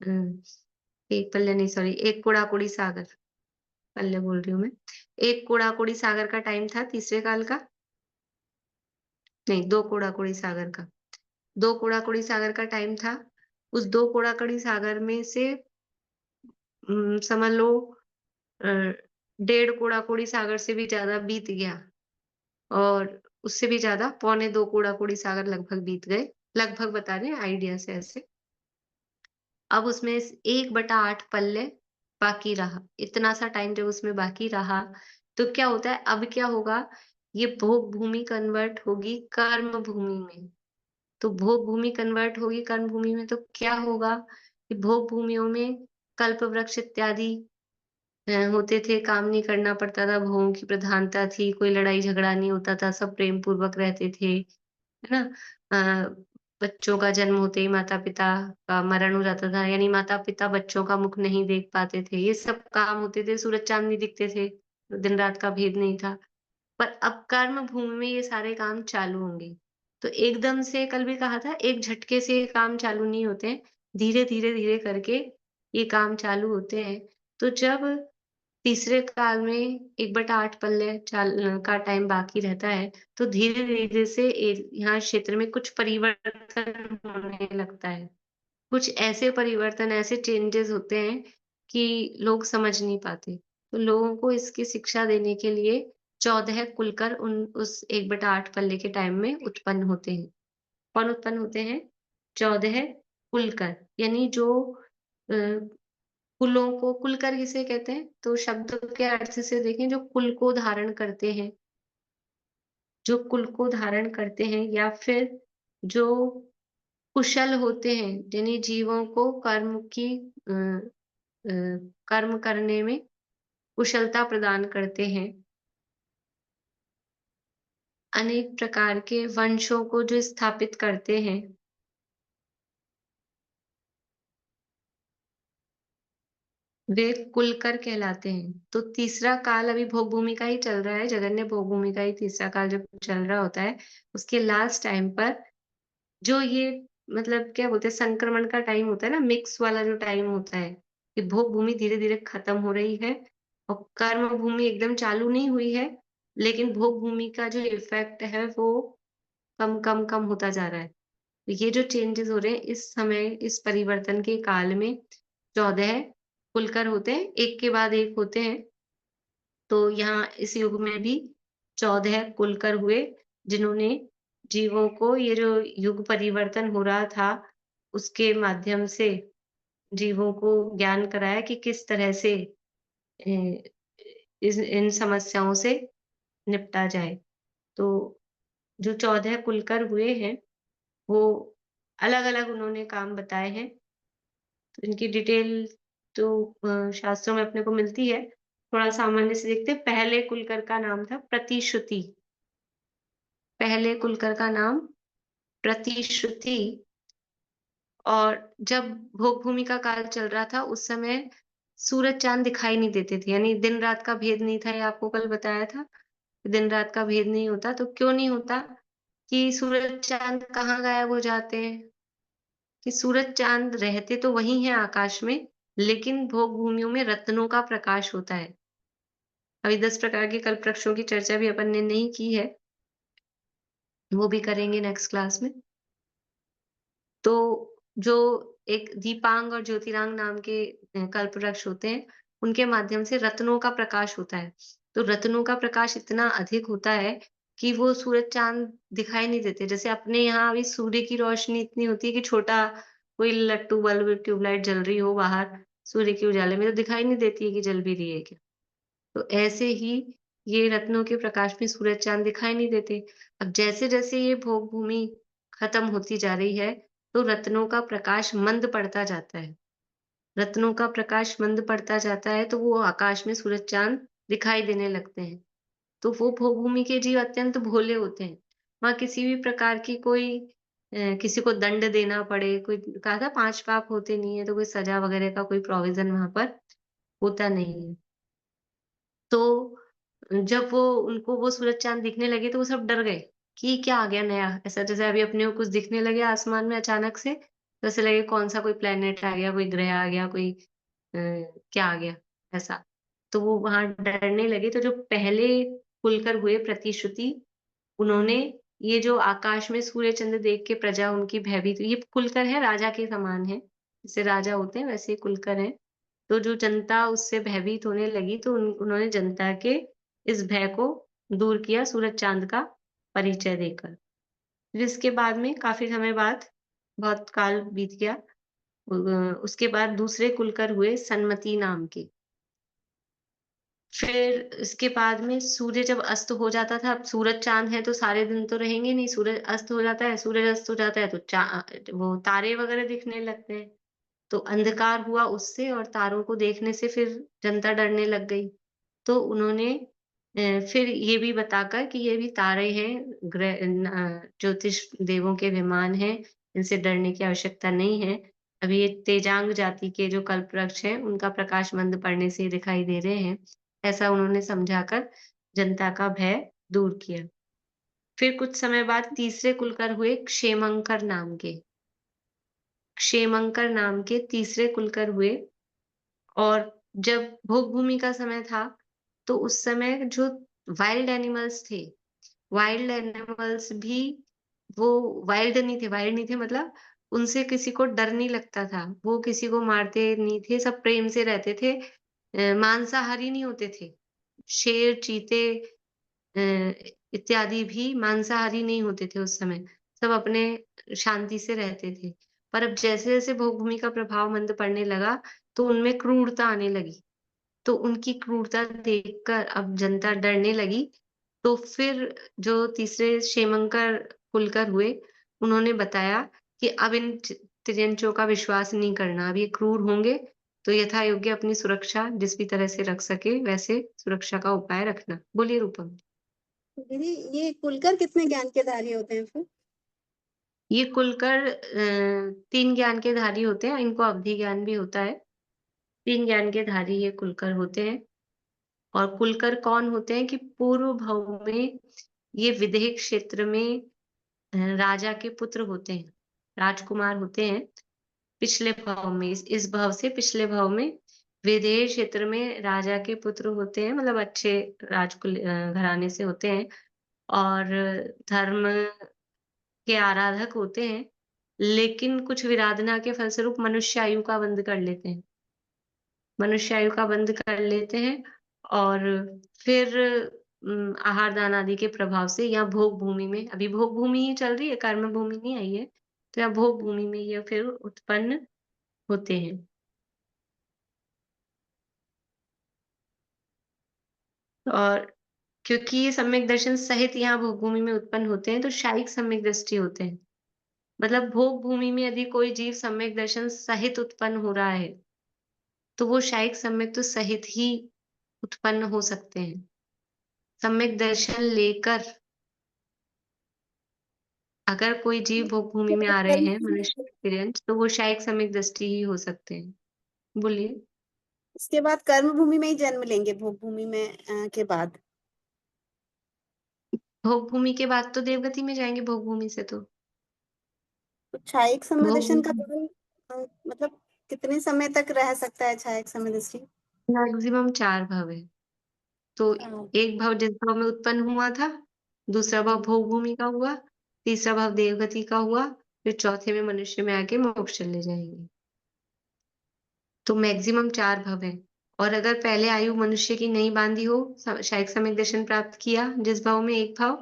1 पल्ले नहीं सॉरी 1 कोड़ा-कोड़ी सागर, पल्ले बोल रही हूँ मैं। 1 कोड़ा-कोड़ी सागर का टाइम था तीसरे काल का, नहीं 2 कोड़ा-कोड़ी सागर का। 2 कोड़ा-कोड़ी सागर का टाइम था। उस 2 कोड़ा-कोड़ी सागर में से समझ लो अ, 1.5 कोड़ा-कोड़ी सागर से भी ज़्यादा बीत गया, और उससे भी ज़्यादा पौने 2 कोड़ा-कोड़ी सागर लगभग बीत गए। लगभग बता रहे हैं आइडिया से ऐसे। अब उसमें 1/8 पल्ले बाकी रहा। इतना सा टाइम जब उसमें बाकी रहा, तो क्या होता है, अब क्या होगा, ये भोग भूमि कन्वर्ट होगी कर्म भूमि में। तो भोग भूमि कन्वर्ट होगी कर्म भूमि में, तो क्या होगा कि भोग भूमियों में कल्प वृक्ष इत्यादि होते थे, काम नहीं करना पड़ता था, भोगों की प्रधानता थी, कोई लड़ाई झगड़ा नहीं होता था, सब प्रेम पूर्वक रहते थे, है ना? अ, बच्चों का जन्म होते ही माता-पिता का मरण हो जाता था, यानी माता-पिता बच्चों का मुख नहीं देख पाते थे, ये सब काम होते थे, सूरज-चाँद नहीं दिखते थे, दिन-रात का भेद नहीं था। पर अब कर्म भूमि में ये सारे काम चालू होंगे। तो एकदम से कल भी कहा था, एक झटके से ये काम चालू नहीं होते हैं, धीरे-धीरे, धीरे करके ये काम चालू होते हैं। तो जब तीसरे काल में 1/8 पल्ले का टाइम बाकी रहता है, तो धीरे-धीरे से यहाँ क्षेत्र में कुछ परिवर्तन होने लगता है। कुछ ऐसे परिवर्तन, ऐसे चेंजेज़ होते हैं कि लोग समझ नहीं पाते। तो लोगों को इसकी शिक्षा देने के लिए 14 कुलकर उस 1/8 पल्ले के टाइम में उत्पन्न होते हैं। कौन उत्पन्न होते हैं? 14 कुलकर, यानी जो अ, कुलों को कुलकर किसे कहते हैं? तो शब्द के अर्थ से देखें, जो कुल को धारण करते हैं, जो कुल को धारण करते हैं, या फिर जो कुशल होते हैं, यानी जीवों को अ अ, कर्म करने में कुशलता प्रदान करते हैं। अनेक प्रकार के वंशों को जो स्थापित करते हैं, वे कुलकर कहलाते हैं। तो तीसरा काल अभी भोग भूमि का ही चल रहा है, जगन्य भोग भूमि का ही तीसरा काल जब चल रहा होता है, उसके लास्ट टाइम पर जो ये मतलब क्या बोलते हैं, संक्रमण का टाइम होता है ना, मिक्स वाला जो टाइम होता है, कि भोग भूमि धीरे-धीरे खत्म हो रही है और कर्म भूमि एकदम चालू नहीं हुई है, लेकिन भोग भूमि का जो इफ़ेक्ट है वो कम होता जा रहा है। तो ये जो चेंजेज़ हो रहे हैं इस समय, इस परिवर्तन के काल में 14 कुलकर होते हैं, एक के बाद एक होते हैं। तो यहाँ इस युग में भी 14 कुलकर हुए, जिन्होंने जीवों को ये जो युग परिवर्तन हो रहा था, उसके माध्यम से जीवों को ज्ञान कराया कि किस तरह से इन समस्याओं से निपटा जाए। तो जो 14 कुलकर हुए हैं, वो अलग-अलग उन्होंने काम बताए हैं। तो इनकी डिटेल तो शास्त्रों में अपने को मिलती है। थोड़ा सामान्य से देखते हैं। पहले कुलकर का नाम था प्रतिश्रुति। पहले कुलकर का नाम प्रतिश्रुति। और जब भोग भूमि का काल चल रहा था, उस समय सूरज-चाँद दिखाई नहीं देते थे, यानी दिन-रात का भेद नहीं था, ये आपको कल बताया था। दिन-रात का भेद नहीं होता, तो क्यों नहीं होता? कि सूरज-चाँद कहाँ गायब हो जाते हैं? कि सूरज-चाँद रहते तो वही हैं आकाश में, लेकिन भोग भूमियों में रत्नों का प्रकाश होता है। अभी 10 प्रकार के कल्प वृक्षों की चर्चा भी अपन ने नहीं की है, वो भी करेंगे नेक्स्ट क्लास में। तो जो एक दीपांग और ज्योतिरांग नाम के कल्प वृक्ष होते हैं, उनके माध्यम से रत्नों का प्रकाश होता है। तो रत्नों का प्रकाश इतना अधिक होता है कि वो सूरज-चाँद दिखाई नहीं देते। जैसे अपने यहाँ अभी सूर्य की रोशनी इतनी होती है कि छोटा कोई लट्टू बल्ब, ट्यूबलाइट जल रही हो बाहर सूर्य के उजाले में, तो दिखाई नहीं देती है कि जल भी रही है क्या। तो ऐसे ही ये रत्नों के प्रकाश में सूरज-चाँद दिखाई नहीं देते। अब जैसे-जैसे ये भोग भूमि खत्म होती जा रही है, तो रत्नों का प्रकाश मंद पड़ता जाता है। रत्नों का प्रकाश मंद पड़ता जाता है, तो वो आकाश में सूरज-चाँद दिखाई देने लगते हैं। तो वो भोग भूमि के जीव अत्यंत भोले होते हैं। वहाँ किसी भी प्रकार की कोई किसी को दंड देना पड़े, कोई कहा था 5 पाप होते नहीं है, तो कोई सज़ा वगैरह का कोई प्रोविज़न वहाँ पर होता नहीं है। तो जब उनको वो सूरज-चाँद दिखने लगे तो वो सब डर गए कि ये क्या आ गया नया? ऐसा जैसे अभी अपने को कुछ दिखने लगे आसमान में अचानक से, तो ऐसे लगे कौन-सा कोई प्लैनेट आ गया, कोई ग्रह आ गया, कोई क्या आ गया, ऐसा। तो वो वहाँ डरने लगे, तो जो पहले खुलकर हुए प्रतिश्रुति, उन्होंने ये जो आकाश में सूर्य-चंद्र देख के प्रजा उनकी भयभीत हुई, ये कुलकर है, राजा के समान है। जैसे राजा होते हैं, वैसे ही कुलकर हैं। तो जो जनता उससे भयभीत होने लगी, तो उन्होंने जनता के इस भय को दूर किया सूरज-चाँद का परिचय देकर। फिर इसके बाद में काफ़ी समय बाद, बहुत काल बीत गया, उसके बाद दूसरे कुलकर हुए सन्मति नाम के। फिर इसके बाद में सूर्य जब अस्त हो जाता था, अब सूरज-चाँद है तो सारे दिन तो रहेंगे नहीं, सूरज अस्त हो जाता है, सूरज अस्त हो जाता है तो वो तारे वगैरह दिखने लगते हैं। तो अंधकार हुआ उससे, और तारों को देखने से फिर जनता डरने लग गई। तो उन्होंने फिर ये भी बताकर कि ये भी तारे हैं, ज्योतिष देवों के विमान हैं, इनसे डरने की आवश्यकता नहीं है। अभी ये तेजांग जाति के जो कल्पवृक्ष हैं, उनका प्रकाश मंद पड़ने से दिखाई दे रहे हैं। ऐसा उन्होंने समझाकर जनता का भय दूर किया। फिर कुछ समय बाद तीसरे कुलकर हुए क्षेमंकर नाम के। क्षेमंकर नाम के तीसरे कुलकर हुए, और जब भोग भूमि का समय था, तो उस समय जो वाइल्ड एनिमल्स थे, वाइल्ड एनिमल्स भी वो वाइल्ड नहीं थे, मतलब उनसे किसी को डर नहीं लगता था। वो किसी को मारते नहीं थे, सब प्रेम से रहते थे। मांसाहारी नहीं होते थे। शेर, चीते अ, इत्यादि भी मांसाहारी नहीं होते थे उस समय। सब अपने शांति से रहते थे। पर अब जैसे-जैसे भोग भूमि का प्रभाव मंद पड़ने लगा, तो उनमें क्रूरता आने लगी। तो उनकी क्रूरता देखकर अब जनता डरने लगी। तो फिर जो तीसरे क्षेमंकर कुलकर हुए, उन्होंने बताया कि अब इन तिर्यंचों का विश्वास नहीं करना। अब ये क्रूर होंगे, तो यथा योग्य अपनी सुरक्षा जिस भी तरह से रख सके, वैसे सुरक्षा का उपाय रखना। बोलिए रूपम। दीदी, ये कुलकर कितने ज्ञान के धारी होते हैं फिर? ये कुलकर 3 ज्ञान के धारी होते हैं, इनको अवधि ज्ञान भी होता है। 3 ज्ञान के धारी ये कुलकर होते हैं। और कुलकर कौन होते हैं कि पूर्व भव में ये विदेह क्षेत्र में राजा के पुत्र होते हैं, राजकुमार होते हैं। पिछले भव में, इस भव से पिछले भव में विदेह क्षेत्र में राजा के पुत्र होते हैं, मतलब अच्छे घराने से होते हैं, और धर्म के आराधक होते हैं, लेकिन कुछ विराधना के फलस्वरूप मनुष्य आयु का बंध कर लेते हैं। मनुष्य आयु का बंध कर लेते हैं, और फिर आहार दान आदि के प्रभाव से या भोग भूमि में, अभी भोग भूमि ही चल रही है, कर्म भूमि नहीं आई है, तो या भोग भूमि में ये फिर उत्पन्न होते हैं। और क्योंकि ये सम्यक दर्शन सहित यहाँ भोग भूमि में उत्पन्न होते हैं, तो शायिक सम्यक दृष्टि होते हैं। मतलब भोग भूमि में यदि कोई जीव सम्यक दर्शन सहित उत्पन्न हो रहा है, तो वो शायिक सम्यक तो सहित ही उत्पन्न हो सकते हैं। सम्यक दर्शन लेकर अगर कोई जीव भोग भूमि में आ रहे हैं, मनुष्य एक्सपीरियंस, तो वो शायिक सम्यक दृष्टि ही हो सकते हैं। बोलिए। उसके बाद कर्म भूमि में ही जन्म लेंगे, भोग भूमि में के बाद। भोग भूमि के बाद तो देवगति में जाएंगे, भोग भूमि से तो तो छायिक समय भोग दर्शन का जीवन मतलब कितने समय तक रह सकता है छायिक समय दृष्टि? मैक्सिमम 4 भव है। तो एक भाव जिस भाव में उत्पन्न हुआ था, दूसरा भाव भोग भूमि का हुआ, तीसरा भाव देवगति का हुआ, फिर चौथे में मनुष्य में आके मोक्ष चले जाएंगे। तो मैक्सिमम 4 भव है। और अगर पहले आयु मनुष्य की नहीं बांधी हो, शायिक सम्यक दर्शन प्राप्त किया जिस भाव में एक भाव,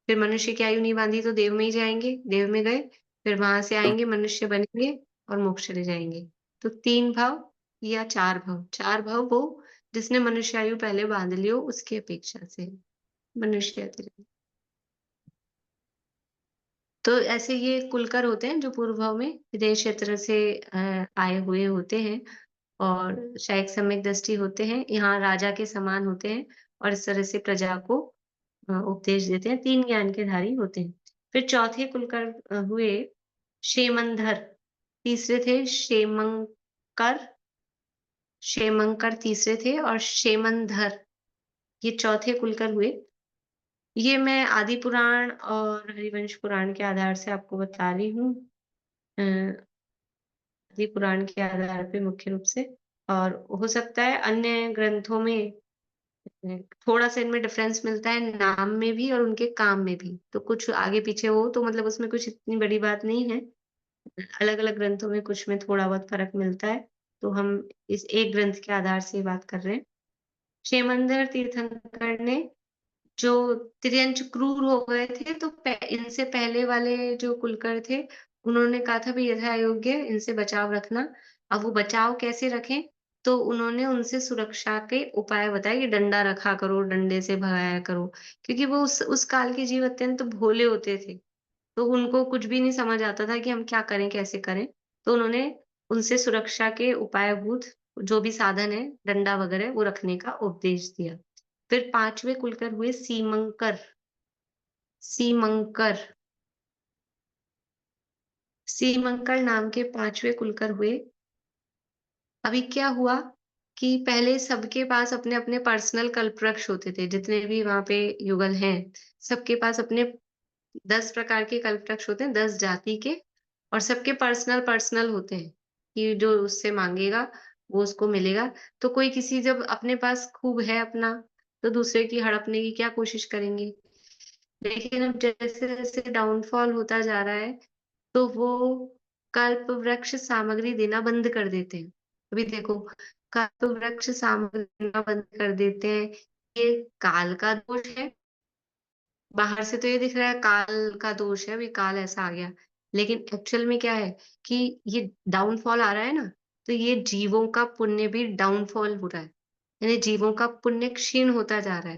फिर मनुष्य की आयु नहीं बांधी तो देव में ही जाएंगे, देव में गए, फिर वहां से आएंगे, मनुष्य बनेंगे और मोक्ष चले जाएंगे। तो 3 भाव या 4 भाव, 4 भाव वो जिसने मनुष्य आयु पहले बांध ली हो उसकी अपेक्षा से मनुष्य अतिरिक्त। तो ऐसे ये कुलकर होते हैं जो पूर्व भाव में विदेश क्षेत्र से आए हुए होते हैं और शायिक सम्यक दृष्टि होते हैं, यहाँ राजा के समान होते हैं और इस तरह से प्रजा को उपदेश देते हैं, 3 ज्ञान के धारी होते हैं। फिर चौथे कुलकर हुए क्षेमंधर, तीसरे थे क्षेमंकर, क्षेमंकर तीसरे थे और क्षेमंधर ये चौथे कुलकर हुए। ये मैं आदि पुराण और हरिवंश पुराण के आधार से आपको बता रही हूँ। आदि पुराण के आधार पे मुख्य रूप से, और हो सकता है अन्य ग्रंथों में थोड़ा सा इनमें डिफरेंस मिलता है नाम में भी और उनके काम में भी, तो कुछ आगे पीछे हो तो मतलब उसमें कुछ इतनी बड़ी बात नहीं है। अलग अलग ग्रंथों में कुछ में थोड़ा बहुत फर्क मिलता है, तो हम इस एक ग्रंथ के आधार से ही बात कर रहे हैं। क्षेमंदर तीर्थंकर ने जो त्रियंच क्रूर हो गए थे, तो इनसे पहले वाले जो कुलकर थे उन्होंने कहा था भी यथा योग्य इनसे बचाव रखना। अब वो बचाव कैसे रखें, तो उन्होंने उनसे सुरक्षा के उपाय बताए कि डंडा रखा करो, डंडे से भगाया करो, क्योंकि वो उस काल के जीव अत्यंत भोले होते थे, तो उनको कुछ भी नहीं समझ आता था कि हम क्या करें कैसे करें। तो उन्होंने उनसे सुरक्षा के उपायभूत जो भी साधन है डंडा वगैरह वो रखने का उपदेश दिया। फिर 5वें कुलकर हुए सीमंकर, सीमंकर, सीमंकर नाम के 5वें कुलकर हुए। अभी क्या हुआ कि पहले सबके पास अपने अपने पर्सनल कल्पवृक्ष होते थे, जितने भी वहां पे युगल हैं सबके पास अपने 10 प्रकार के कल्पवृक्ष होते हैं, 10 जाति के, और सबके पर्सनल पर्सनल होते हैं कि जो उससे मांगेगा वो उसको मिलेगा। तो कोई किसी जब अपने पास खूब है अपना, तो दूसरे की हड़पने की क्या कोशिश करेंगे। लेकिन अब जैसे-जैसे डाउनफॉल होता जा रहा है, तो वो कल्प वृक्ष सामग्री देना बंद कर देते हैं। अभी देखो, कल्प वृक्ष सामग्री देना बंद कर देते हैं, ये काल का दोष है। बाहर से तो ये दिख रहा है काल का दोष है, अभी काल ऐसा आ गया। लेकिन एक्चुअल में क्या है कि ये डाउनफॉल आ रहा है ना, तो ये जीवों का पुण्य भी डाउनफॉल हो रहा है। यानी जीवों का पुण्य क्षीण होता जा रहा है,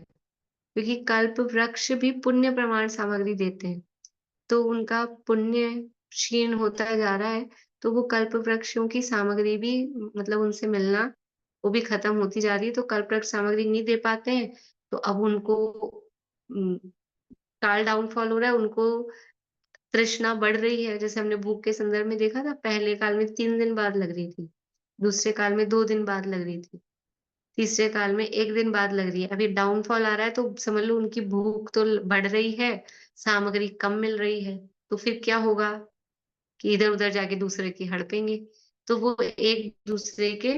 क्योंकि कल्प वृक्ष भी पुण्य प्रमाण सामग्री देते हैं। तो उनका पुण्य क्षीण होता जा रहा है, तो वो कल्प वृक्षों की सामग्री भी मतलब उनसे मिलना वो भी खत्म होती जा रही है, तो कल्प वृक्ष सामग्री नहीं दे पाते हैं, तो अब उनको काल डाउनफॉल हो रहा है, उनको तृष्णा बढ़ रही है। जैसे हमने भूख के संदर्भ में देखा था, पहले काल में 3 दिन बाद लग रही थी, दूसरे काल में 2 दिन बाद लग रही थी, तीसरे काल में 1 दिन बाद लग रही है। अभी डाउनफॉल आ रहा है तो समझ लो उनकी भूख तो बढ़ रही है, सामग्री कम मिल रही है, तो फिर क्या होगा कि इधर-उधर जाके दूसरे की हड़पेंगे। तो वो एक दूसरे के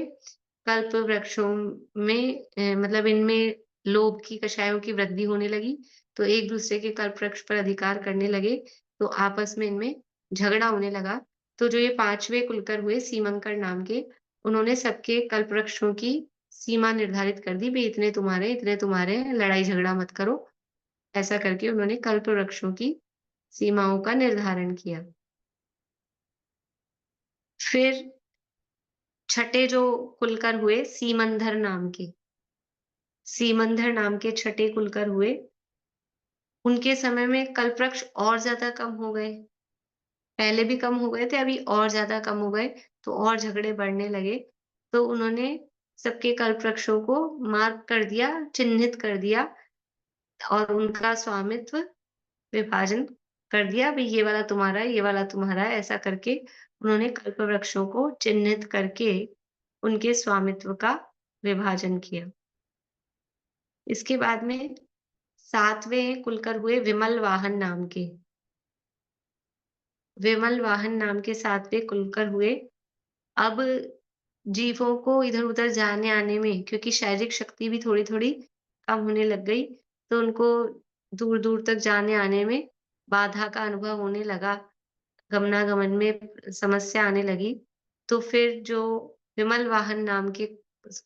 कल्प वृक्षों में मतलब इनमें लोभ की कषायों की वृद्धि होने लगी, तो एक दूसरे के कल्प वृक्ष पर अधिकार करने लगे, तो आपस में इनमें झगड़ा होने लगा। तो जो ये 5वें कुलकर हुए सीमंकर नाम के, उन्होंने सबके कल्प वृक्षों की सीमा निर्धारित कर दी, भई इतने तुम्हारे हैं, लड़ाई झगड़ा मत करो। ऐसा करके उन्होंने कल्प वृक्षों की सीमाओं का निर्धारण किया। फिर छठे जो कुलकर हुए सीमंधर नाम के। सीमंधर नाम के छठे कुलकर हुए। उनके समय में कल्प वृक्ष और ज़्यादा कम हो गए। पहले भी कम हो गए थे, अभी और ज़्यादा कम हो गए, तो और झगड़े बढ़ने लगे। तो उन्होंने सबके कल्प वृक्षों को मार्क कर दिया, चिन्हित कर दिया और उनका स्वामित्व विभाजन कर दिया, भई ये वाला तुम्हारा है, ये वाला तुम्हारा है, ऐसा करके उन्होंने कल्प वृक्षों को चिन्हित करके उनके स्वामित्व का विभाजन किया। इसके बाद में 7वें कुलकर हुए विमल वाहन नाम के। विमल वाहन नाम के 7वें कुलकर हुए। अब जीवों को इधर-उधर जाने-आने में क्योंकि शारीरिक शक्ति भी थोड़ी-थोड़ी कम होने लग गई, तो उनको दूर-दूर तक जाने-आने में बाधा का अनुभव होने लगा। गमनागमन में समस्या आने लगी। तो फिर जो विमल वाहन नाम के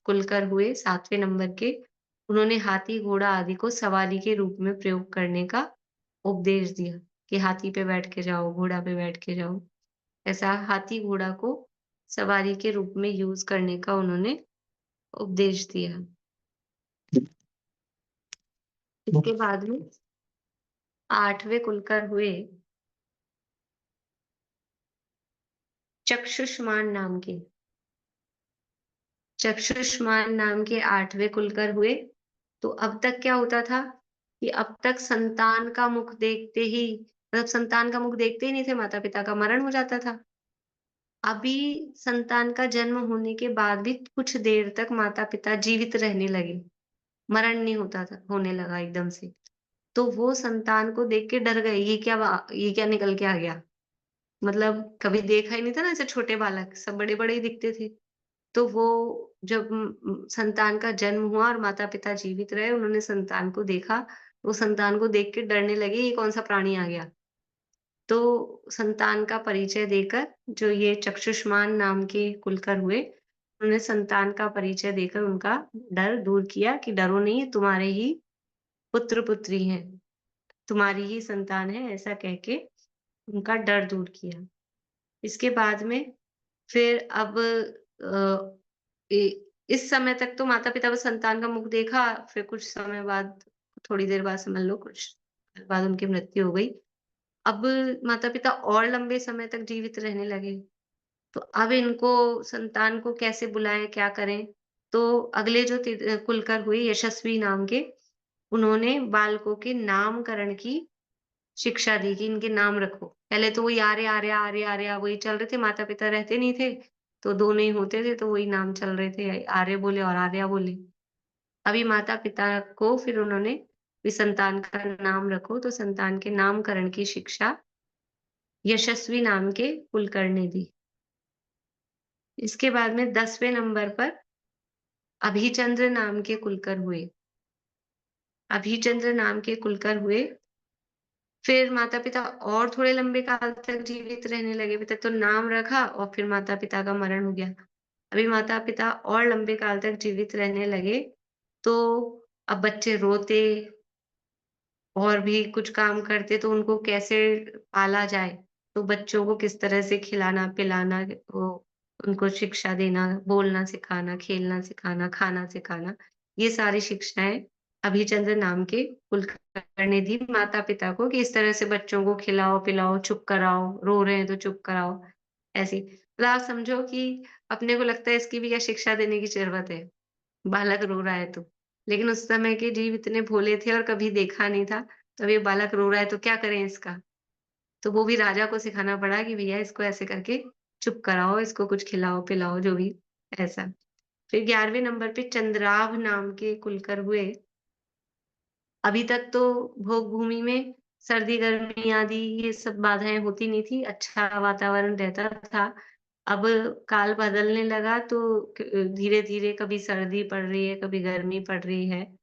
कुलकर हुए 7वें नंबर के, उन्होंने हाथी, घोड़ा आदि को सवारी के रूप में प्रयोग करने का उपदेश दिया कि हाथी पे बैठ के जाओ, घोड़ा पे बैठ के जाओ। ऐसा हाथी, घोड़ा को सवारी के रूप में यूज़ करने का उन्होंने उपदेश दिया। इसके बाद में 8वें कुलकर हुए चक्षुष्मान नाम के। चक्षुष्मान नाम के 8वें कुलकर हुए। तो अब तक क्या होता था कि अब तक संतान का मुख देखते ही मतलब संतान का मुख देखते ही नहीं थे, माता-पिता का मरण हो जाता था। अभी संतान का जन्म होने के बाद भी कुछ देर तक माता-पिता जीवित रहने लगे, मरण नहीं होता था होने लगा एकदम से। तो वो संतान को देख के डर गए, ये क्या निकल के आ गया? मतलब कभी देखा ही नहीं था ना ऐसे छोटे बालक, सब बड़े-बड़े ही दिखते थे। तो वो जब संतान का जन्म हुआ और माता-पिता जीवित रहे, उन्होंने संतान को देखा, वो संतान को देख के डरने लगे, ये कौन-सा प्राणी आ गया? तो संतान का परिचय देकर जो ये चक्षुष्मान नाम के कुलकर हुए, उन्होंने संतान का परिचय देकर उनका डर दूर किया कि डरो नहीं, तुम्हारे ही पुत्र-पुत्री हैं, तुम्हारी ही संतान है, ऐसा कह के उनका डर दूर किया। इसके बाद में फिर अब अ, इ इस समय तक तो माता-पिता बस संतान का मुख देखा, फिर कुछ समय बाद, थोड़ी देर बाद समझ लो कुछ साल बाद उनकी मृत्यु हो गई। अब माता-पिता और लंबे समय तक जीवित रहने लगे, तो अब इनको संतान को कैसे बुलाएँ, क्या करें? तो अगले जो कुलकर हुए यशस्वी नाम के, उन्होंने बालकों के नामकरण की शिक्षा दी कि इनके नाम रखो। पहले तो वही आर्य, आर्या, आर्य, आर्या वही चल रहे थे, माता-पिता रहते नहीं थे, तो दोनों ही होते थे, तो वही नाम चल रहे थे, आर्य बोले और आर्या बोले। अभी माता-पिता को फिर उन्होंने भी संतान का नाम रखो, तो संतान के नामकरण की शिक्षा यशस्वी नाम के कुलकर्णी ने दी। इसके बाद में 10वें नंबर पर अभिचंद्र नाम के कुलकर हुए। अभिचंद्र नाम के कुलकर हुए। फिर माता-पिता और थोड़े लंबे काल तक जीवित रहने लगे, अभी तक तो नाम रखा और फिर माता-पिता का मरण हो गया। अभी माता-पिता और लंबे काल तक जीवित रहने लगे, तो अब बच्चे रोते और भी कुछ काम करते, तो उनको कैसे पाला जाए? तो बच्चों को किस तरह से खिलाना-पिलाना, वो उनको शिक्षा देना, बोलना सिखाना, खेलना सिखाना, खाना सिखाना, ये सारी शिक्षाएँ अभिचंद्र नाम के कुलकर्णी ने दी माता-पिता को कि इस तरह से बच्चों को खिलाओ-पिलाओ, चुप कराओ, रो रहे हैं तो चुप कराओ, ऐसी। मतलब आप समझो कि अपने को लगता है इसकी भी क्या शिक्षा देने की ज़रूरत है? बालक रो रहा है तो। लेकिन उस समय के जीव इतने भोले थे और कभी देखा नहीं था, तो अब ये बालक रो रहा है तो क्या करें इसका? तो वो भी राजा को सिखाना पड़ा कि भैया इसको ऐसे करके चुप कराओ, इसको कुछ खिलाओ-पिलाओ जो भी ऐसा। फिर 11वें नंबर पे चंद्राभ नाम के कुलकर हुए। अभी तक तो भोग भूमि में सर्दी-गर्मी आदि ये सब बाधाएँ होती नहीं थी, अच्छा वातावरण रहता था। अब काल बदलने लगा तो धीरे-धीरे कभी सर्दी पड़ रही है, कभी गर्मी पड़ रही है।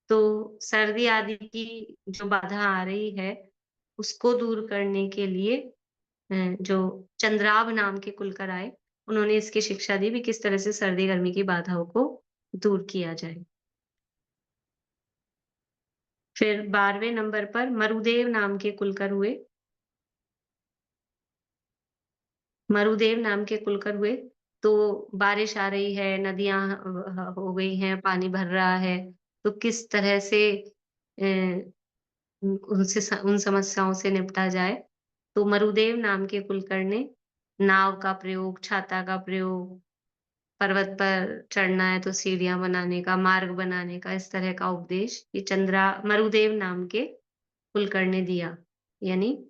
तो सर्दी आदि की जो बाधा आ रही है, उसको दूर करने के लिए जो चंद्राभ नाम के कुलकर आए, उन्होंने इसकी शिक्षा दी भी किस तरह से सर्दी-गर्मी की बाधाओं को दूर किया जाए। फिर 12वें नंबर पर मरुदेव नाम के कुलकर हुए। मरुदेव नाम के कुलकर हुए, तो बारिश आ रही है, नदियाँ हो गई हैं, पानी भर रहा है, तो किस तरह से उन समस्याओं से निपटा जाए। तो मरुदेव नाम के कुलकर्णी ने नाव का प्रयोग, छाता का प्रयोग, पर्वत पर चढ़ना है तो सीढ़ियाँ बनाने का, मार्ग बनाने का, इस तरह का उपदेश ये मरुदेव नाम के कुलकर्णी ने दिया। यानी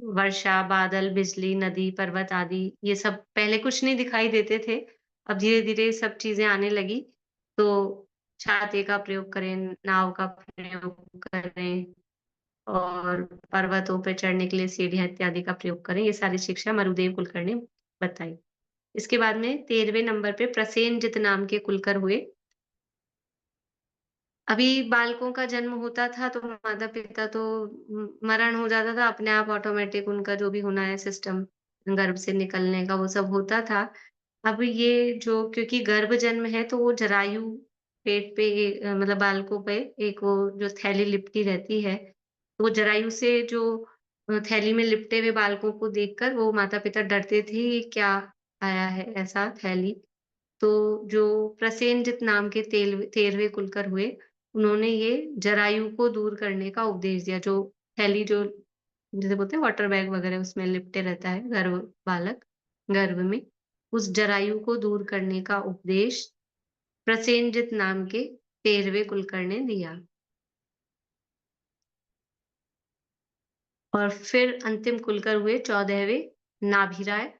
वर्षा, बादल, बिजली, नदी, पर्वत आदि ये सब पहले कुछ नहीं दिखाई देते थे। अब धीरे-धीरे सब चीज़ें आने लगी, तो छाते का प्रयोग करें, नाव का प्रयोग करें और पर्वतों पे चढ़ने के लिए सीढ़ियाँ इत्यादि का प्रयोग करें। ये सारी शिक्षा मरुदेव कुलकर्णी ने बताई। इसके बाद में 13वें नंबर पे प्रसेनजित नाम के कुलकर हुए। अभी बालकों का जन्म होता था तो माता-पिता तो मरण हो जाता था, अपने आप ऑटोमैटिक उनका जो भी होना है सिस्टम गर्भ से निकलने का वो सब होता था। अब ये जो क्योंकि गर्भ जन्म है तो वो जरायु पेट पे मतलब बालकों पे एक वो जो थैली लिपटी रहती है, तो वो जरायु से जो थैली में लिपटे हुए बालकों को देखकर वो माता-पिता डरते थे, ये क्या आया है ऐसा थैली। तो जो प्रसेनजित नाम के 13वें कुलकर हुए, उन्होंने ये जरायु को दूर करने का उपदेश दिया। जो थैली जो जिसे बोलते हैं वाटर बैग वगैरह उसमें लिपटे रहता है बालक गर्भ में, उस जरायु को दूर करने का उपदेश प्रसेनजित नाम के 13वें कुलकर ने दिया। और फिर अंतिम कुलकर हुए 14वें नाभिराय।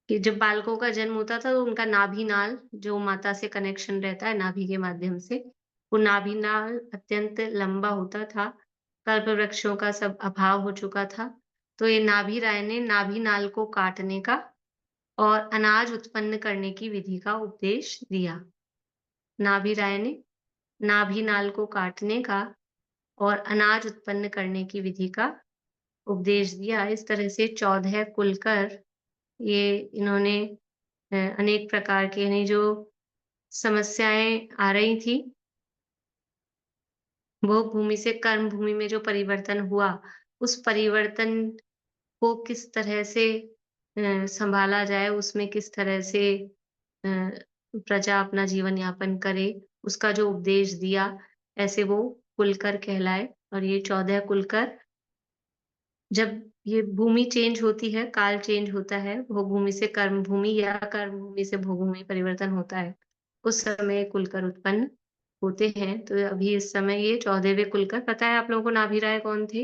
कि जब बालकों का जन्म होता था तो उनका नाभि नाल जो माता से कनेक्शन रहता है नाभि के माध्यम से, वो नाभि नाल अत्यंत लंबा होता था। कल्प वृक्षों का सब अभाव हो चुका था। तो ये नाभि राय ने नाभि नाल को काटने का और अनाज उत्पन्न करने की विधि का उपदेश दिया। नाभि राय ने नाभि नाल को काटने का और अनाज उत्पन्न करने की विधि का उपदेश दिया। इस तरह से 14 कुलकर ये इन्होंने अनेक प्रकार के यानी जो समस्याएँ आ रही थी, भोग भूमि से कर्म भूमि में जो परिवर्तन हुआ, उस परिवर्तन को किस तरह से सँभाला जाए, उसमें किस तरह से अ, प्रजा अपना जीवन यापन करे, उसका जो उपदेश दिया, ऐसे वो कुलकर कहलाए और ये 14 कुलकर जब ये भूमि चेंज होती है, काल चेंज होता है, भोग भूमि से कर्म भूमि या कर्म भूमि से भोग भूमि परिवर्तन होता है, उस समय कुलकर उत्पन्न होते हैं। तो अभी इस समय ये 14वें कुलकर पता है आप लोगों को नाभि राय कौन थे?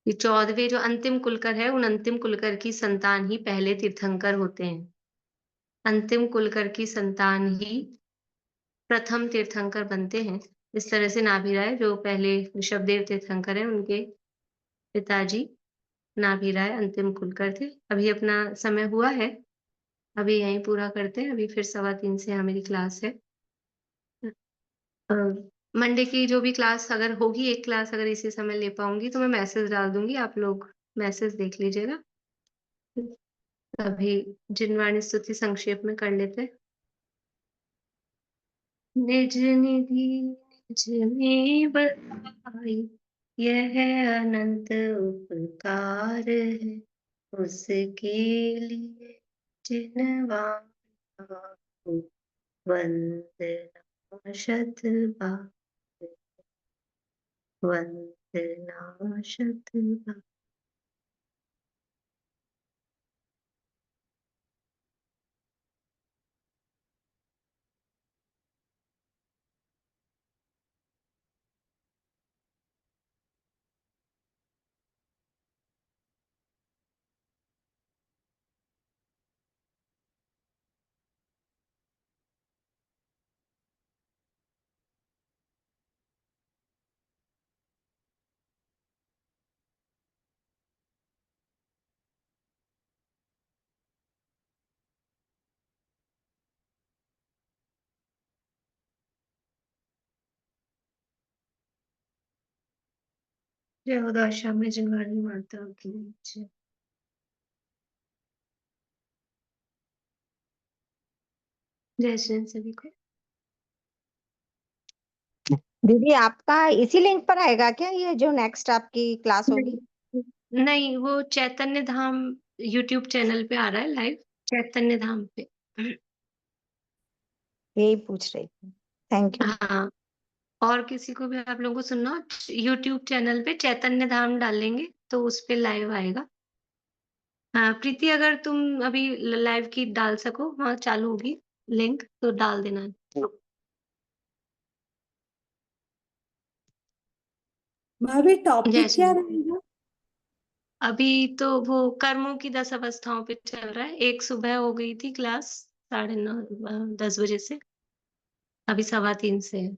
ये 14वें जो अंतिम कुलकर है, उन अंतिम कुलकर की संतान ही पहले तीर्थंकर होते हैं। अंतिम कुलकर की संतान ही प्रथम तीर्थंकर बनते हैं। इस तरह से नाभि राय जो पहले ऋषभदेव तीर्थंकर हैं, उनके पिताजी नाभि राय अंतिम कुलकर थे। अभी अपना समय हुआ है, अभी यहीं पूरा करते हैं, अभी फिर 3:15 से यहाँ मेरी क्लास है। अ, मंडे की जो भी क्लास अगर होगी, एक क्लास अगर इसी समय ले पाऊँगी तो मैं मैसेज डाल दूँगी, आप लोग मैसेज देख लीजिएगा। अभी जिनवाणी स्तुति संक्षेप में कर लेते हैं। निज निधि निज में बसाई, यह अनंत उपकार है, उसके लिए जिनवाना को वंदना शत बार, वंदना शत बार। जय हो दाशा में जिनवाणी माता की जय। जय श्री राम सभी को। दीदी आपका इसी लिंक पर आएगा क्या ये जो नेक्स्ट आपकी क्लास होगी? नहीं, वो चैतन्य धाम यूट्यूब चैनल पे आ रहा है लाइव, चैतन्य धाम पे। यही पूछ रही थी। Thank you. हाँ, और किसी को भी आप लोगों को सुनना हो, यूट्यूब चैनल पे चैतन्य धाम डालेंगे तो उस पे लाइव आएगा। हाँ, प्रीति अगर तुम अभी लाइव की डाल सको, हाँ चालू होगी लिंक तो डाल देना। भाभी जय टॉपिक श्री क्या राम। रहेगा? अभी तो वो कर्मों की 10 अवस्थाओं पे चल रहा है। एक सुबह हो गई थी क्लास 9:30 10 बजे से, अभी 3:15 से है।